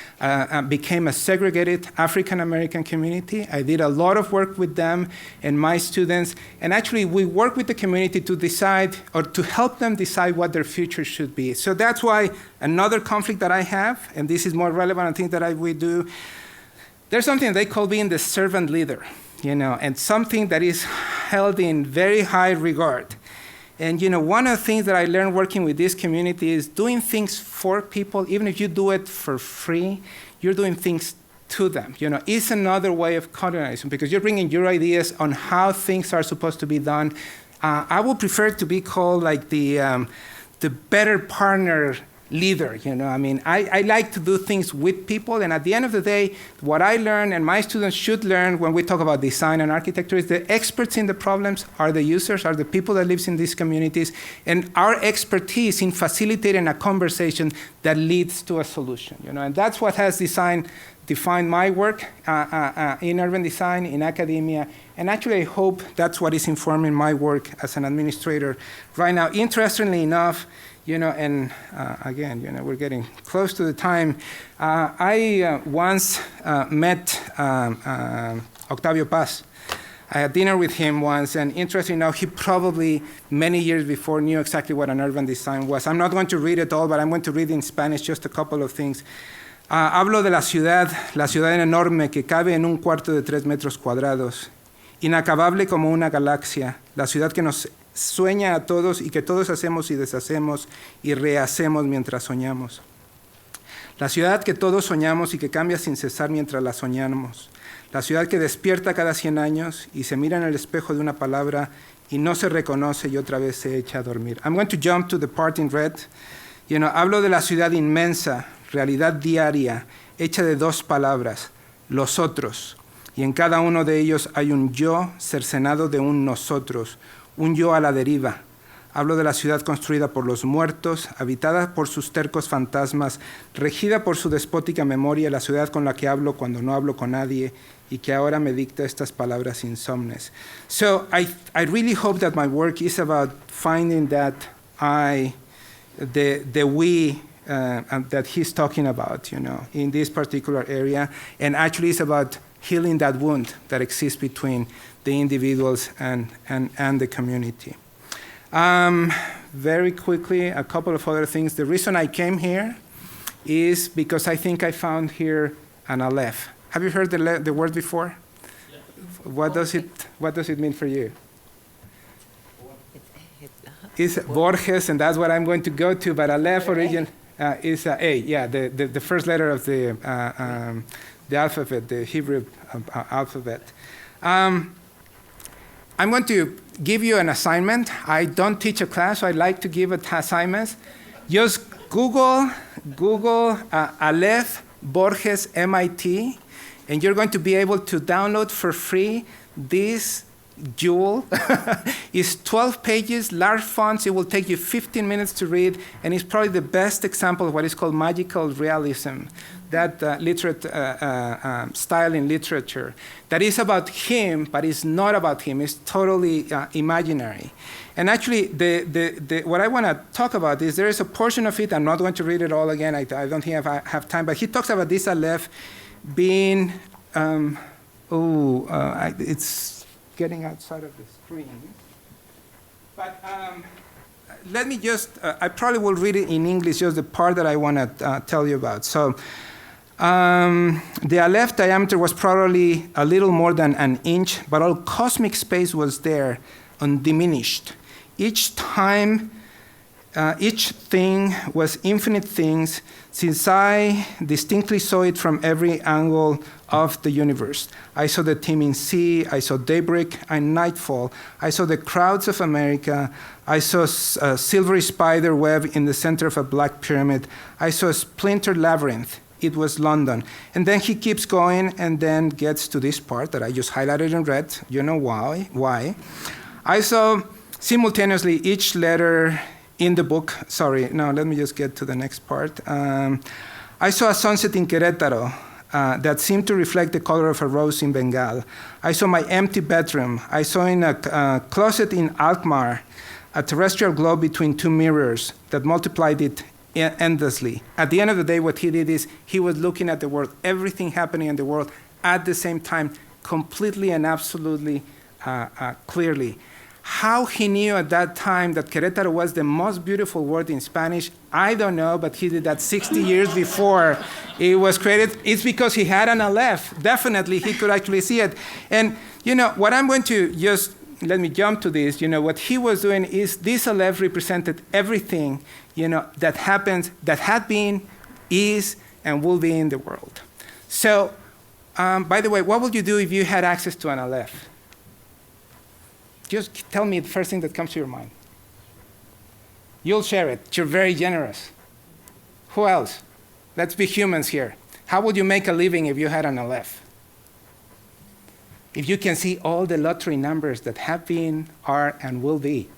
became a segregated African-American community. I did a lot of work with them and my students. And actually, we work with the community to decide or to help them decide what their future should be. So that's why another conflict that I have, and this is more relevant, I think that we do, there's something they call being the servant leader, and something that is held in very high regard. And one of the things that I learned working with this community is doing things for people, even if you do it for free, you're doing things to them. It's another way of colonizing because you're bringing your ideas on how things are supposed to be done. I would prefer to be called like the better partner leader. I like to do things with people, and at the end of the day, what I learn and my students should learn when we talk about design and architecture is the experts in the problems are the users, are the people that live in these communities, and our expertise in facilitating a conversation that leads to a solution. And that's what has defined my work in urban design, in academia, and actually I hope that's what is informing my work as an administrator right now. Interestingly enough, and again, we're getting close to the time. I once met Octavio Paz. I had dinner with him once, and interestingly enough, he probably many years before knew exactly what an urban design was. I'm not going to read it all, but I'm going to read in Spanish just a couple of things. Hablo de la ciudad enorme que cabe en un cuarto de 3 metros cuadrados, inacabable como una galaxia, la ciudad que nos sueña a todos y que todos hacemos y deshacemos y rehacemos mientras soñamos. La ciudad que todos soñamos y que cambia sin cesar mientras la soñamos. La ciudad que despierta cada 100 años y se mira en el espejo de una palabra y no se reconoce y otra vez se echa a dormir. I'm going to jump to the part in red. Hablo de la ciudad inmensa, realidad diaria, hecha de 2 palabras, los otros. Y en cada uno de ellos hay un yo cercenado de un nosotros, un yo a la deriva. Hablo de la ciudad construida por los muertos, habitada por sus tercos fantasmas, regida por su despótica memoria, la ciudad con la que hablo cuando no hablo con nadie y que ahora me dicta estas palabras insomnes. So I really hope that my work is about finding that the we that he's talking about, in this particular area, and actually it's about healing that wound that exists between the individuals and the community. Very quickly, a couple of other things. The reason I came here is because I think I found here an Aleph. Have you heard the word before? Yeah. What does it mean for you? It's Borges, and that's what I'm going to go to, but Aleph origin is A, yeah, the first letter of the alphabet, the Hebrew alphabet. I'm going to give you an assignment. I don't teach a class, so I like to give assignments. Just Google Aleph Borges MIT, and you're going to be able to download for free this jewel. It's 12 pages, large fonts. It will take you 15 minutes to read, and it's probably the best example of what is called magical realism, that style in literature that is about him, but it's not about him. It's totally imaginary. And actually, what I want to talk about is there is a portion of it. I'm not going to read it all again. I don't think I have time. But he talks about this Aleph being, it's getting outside of the screen. But let me just, I probably will read it in English, just the part that I want to tell you about. So the Aleph diameter was probably a little more than an inch, but all cosmic space was there, undiminished. Each thing was infinite things, since I distinctly saw it from every angle of the universe. I saw the teeming sea, I saw daybreak and nightfall, I saw the crowds of America, I saw a silvery spider web in the center of a black pyramid, I saw a splintered labyrinth. It was London. And then he keeps going and then gets to this part that I just highlighted in red. You know why. I saw simultaneously each letter in the book. Sorry, no, let me just get to the next part. I saw a sunset in Querétaro that seemed to reflect the color of a rose in Bengal. I saw my empty bedroom. I saw in a closet in Alkmaar a terrestrial globe between two mirrors that multiplied it endlessly. At the end of the day, what he did is he was looking at the world, everything happening in the world at the same time, completely and absolutely clearly. How he knew at that time that Querétaro was the most beautiful word in Spanish, I don't know, but he did that 60 years before it was created. It's because he had an Aleph. Definitely, he could actually see it. And, what I'm going to just, let me jump to this. What he was doing is this Aleph represented everything, that happens, that had been, is, and will be in the world. So By the way, what would you do if you had access to an Aleph? Just tell me the first thing that comes to your mind. You'll share it. You're very generous. Who else? Let's be humans here. How would you make a living if you had an Aleph? If you can see all the lottery numbers that have been, are, and will be.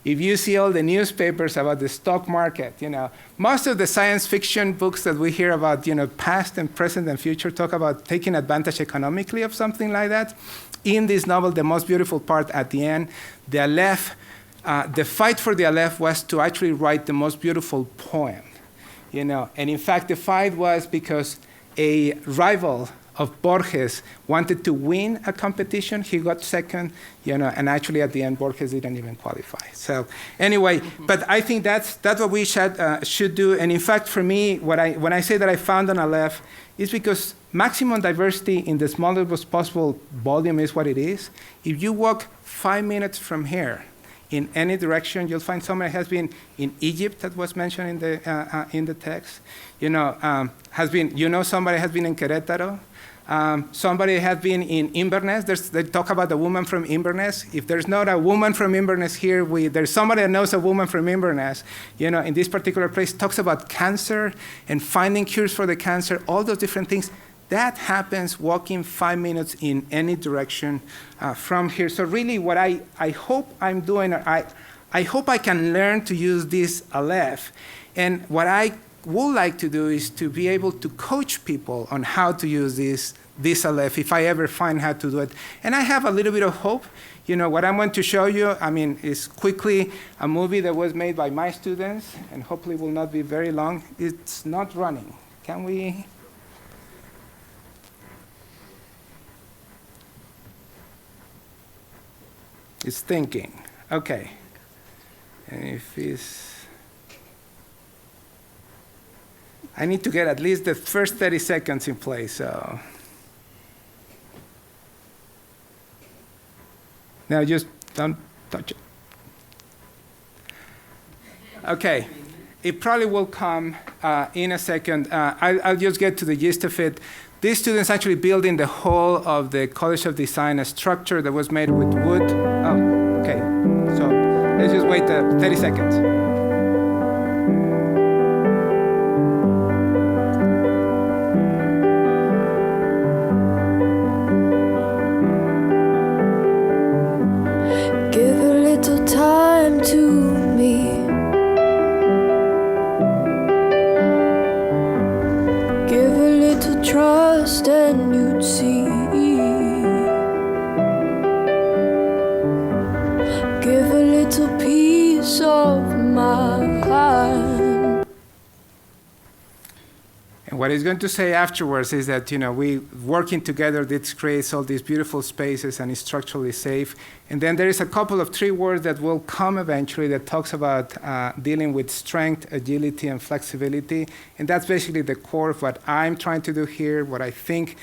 If you see all the newspapers about the stock market, most of the science fiction books that we hear about, past and present and future talk about taking advantage economically of something like that. In this novel, the most beautiful part at the end, the Aleph, the fight for the Aleph was to actually write the most beautiful poem, And in fact, the fight was because a rival of Borges wanted to win a competition. He got second, and actually at the end, Borges didn't even qualify. So anyway, but I think that's what we should do. And in fact, for me, when I say that I found an Aleph, it's because maximum diversity in the smallest possible volume is what it is. If you walk 5 minutes from here, in any direction, you'll find somebody has been in Egypt, that was mentioned in the text. Somebody has been in Querétaro. Somebody has been in Inverness. They talk about a woman from Inverness. If there's not a woman from Inverness here, there's somebody that knows a woman from Inverness. In this particular place, talks about cancer and finding cures for the cancer, all those different things. That happens walking 5 minutes in any direction from here. So really what I hope I'm doing, I hope I can learn to use this Aleph. And what I would like to do is to be able to coach people on how to use this Aleph if I ever find how to do it. And I have a little bit of hope. What I'm going to show you, is quickly a movie that was made by my students and hopefully will not be very long. It's not running. Can we? It's thinking. Okay. And if it's... I need to get at least the first 30 seconds in place, so... Now just don't touch it. Okay. It probably will come in a second. I'll just get to the gist of it. These students actually built in the whole of the College of Design a structure that was made with wood. Oh, okay. So let's just wait 30 seconds. Give a little time to me. Give a little trust and you'd see. Give a little piece of my mind. And what he's going to say afterwards is that, we working together, this creates all these beautiful spaces and is structurally safe. And then there is a couple of 3 words that will come eventually that talks about dealing with strength, agility, and flexibility. And that's basically the core of what I'm trying to do here, what I think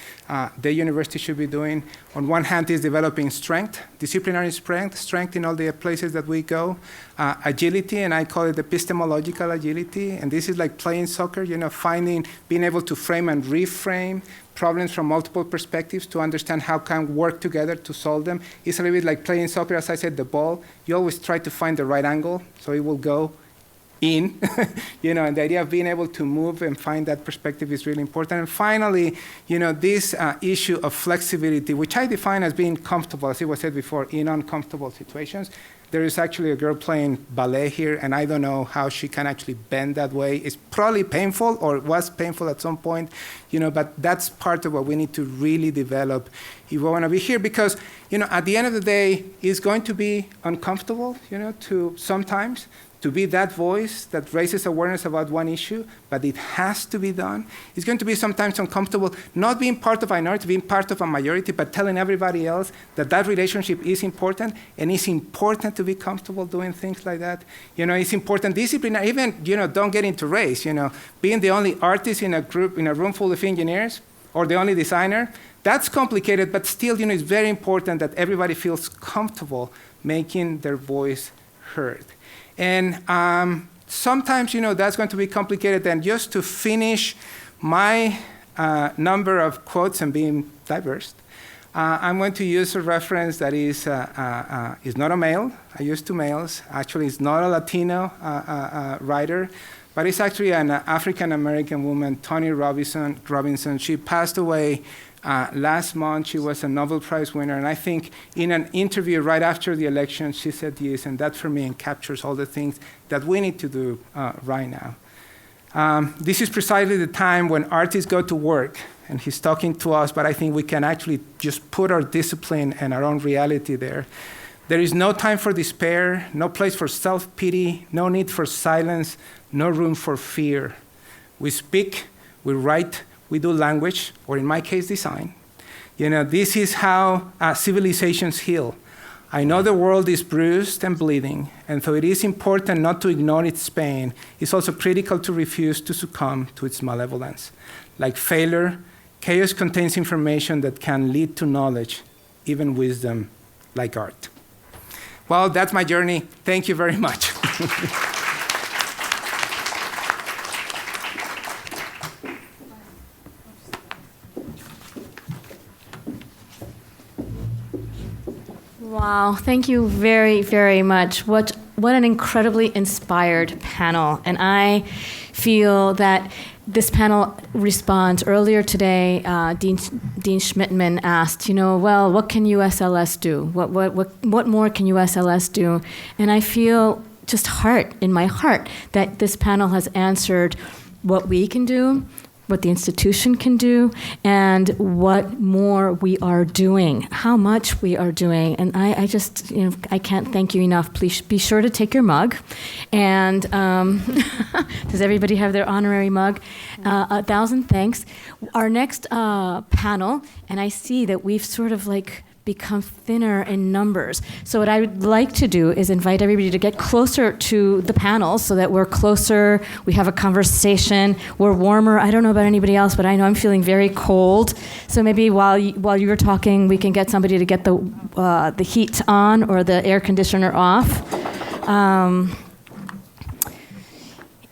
the university should be doing. On one hand is developing strength, disciplinary strength in all the places that we go. Agility, and I call it epistemological agility. And this is like playing soccer, being able to frame and reframe problems from multiple perspectives to understand how can work together to solve them. It's a little bit like playing soccer, as I said, the ball. You always try to find the right angle so it will go in, and the idea of being able to move and find that perspective is really important. And finally, this issue of flexibility, which I define as being comfortable, as it was said before, in uncomfortable situations. There is actually a girl playing ballet here, and I don't know how she can actually bend that way. It's probably painful, or was painful at some point, but that's part of what we need to really develop if we want to be here, because, at the end of the day, it's going to be uncomfortable, to sometimes, to be that voice that raises awareness about one issue, but it has to be done. It's going to be sometimes uncomfortable, not being part of a minority, being part of a majority, but telling everybody else that that relationship is important, and it's important to be comfortable doing things like that. It's important, discipline, even, don't get into race, being the only artist in a group, in a room full of engineers, or the only designer, that's complicated, but still, it's very important that everybody feels comfortable making their voice heard. And sometimes, that's going to be complicated. And just to finish my number of quotes and being diverse, I'm going to use a reference that is not a male. I use two males. Actually, it's not a Latino writer, but it's actually an African-American woman, Toni Robinson. She passed away last month. She was a Nobel Prize winner, and I think in an interview right after the election, she said this, and that for me captures all the things that we need to do right now. This is precisely the time when artists go to work, and he's talking to us, but I think we can actually just put our discipline and our own reality there. There is no time for despair, no place for self-pity, no need for silence, no room for fear. We speak, we write, we do language, or in my case, design. This is how civilizations heal. I know the world is bruised and bleeding, and though it is important not to ignore its pain, it's also critical to refuse to succumb to its malevolence. Like failure, chaos contains information that can lead to knowledge, even wisdom, like art. Well, that's my journey. Thank you very much. Wow, thank you very, very much. What an incredibly inspired panel. And I feel that this panel responds. Earlier today, Dean Schmidtman asked, well, what can USLS do? What more can USLS do? And I feel just in my heart, that this panel has answered what we can do, what the institution can do, and what more we are doing, how much we are doing. And I just, I can't thank you enough. Please be sure to take your mug. And does everybody have their honorary mug? 1,000 thanks. Our next panel, and I see that we've sort of become thinner in numbers. So what I would like to do is invite everybody to get closer to the panels so that we're closer, we have a conversation, we're warmer. I don't know about anybody else, but I know I'm feeling very cold. So maybe while you're talking, we can get somebody to get the heat on or the air conditioner off.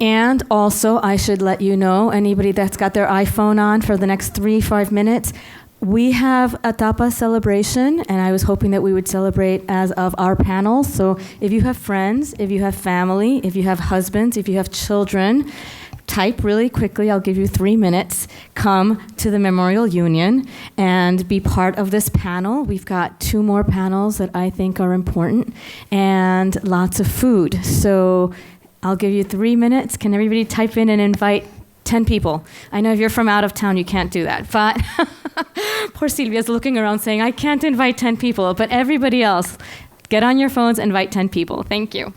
And also, I should let you know, anybody that's got their iPhone on for the next 3-5 minutes, we have a tapa celebration, and I was hoping that we would celebrate as of our panel. So if you have friends, if you have family, if you have husbands, if you have children, type really quickly. I'll give you 3 minutes. Come to the Memorial Union and be part of this panel. We've got 2 more panels that I think are important, and lots of food. So I'll give you 3 minutes. Can everybody type in and invite 10 people? I know if you're from out of town, you can't do that, but poor Silvia's looking around saying, I can't invite 10 people, but everybody else, get on your phones, invite 10 people. Thank you.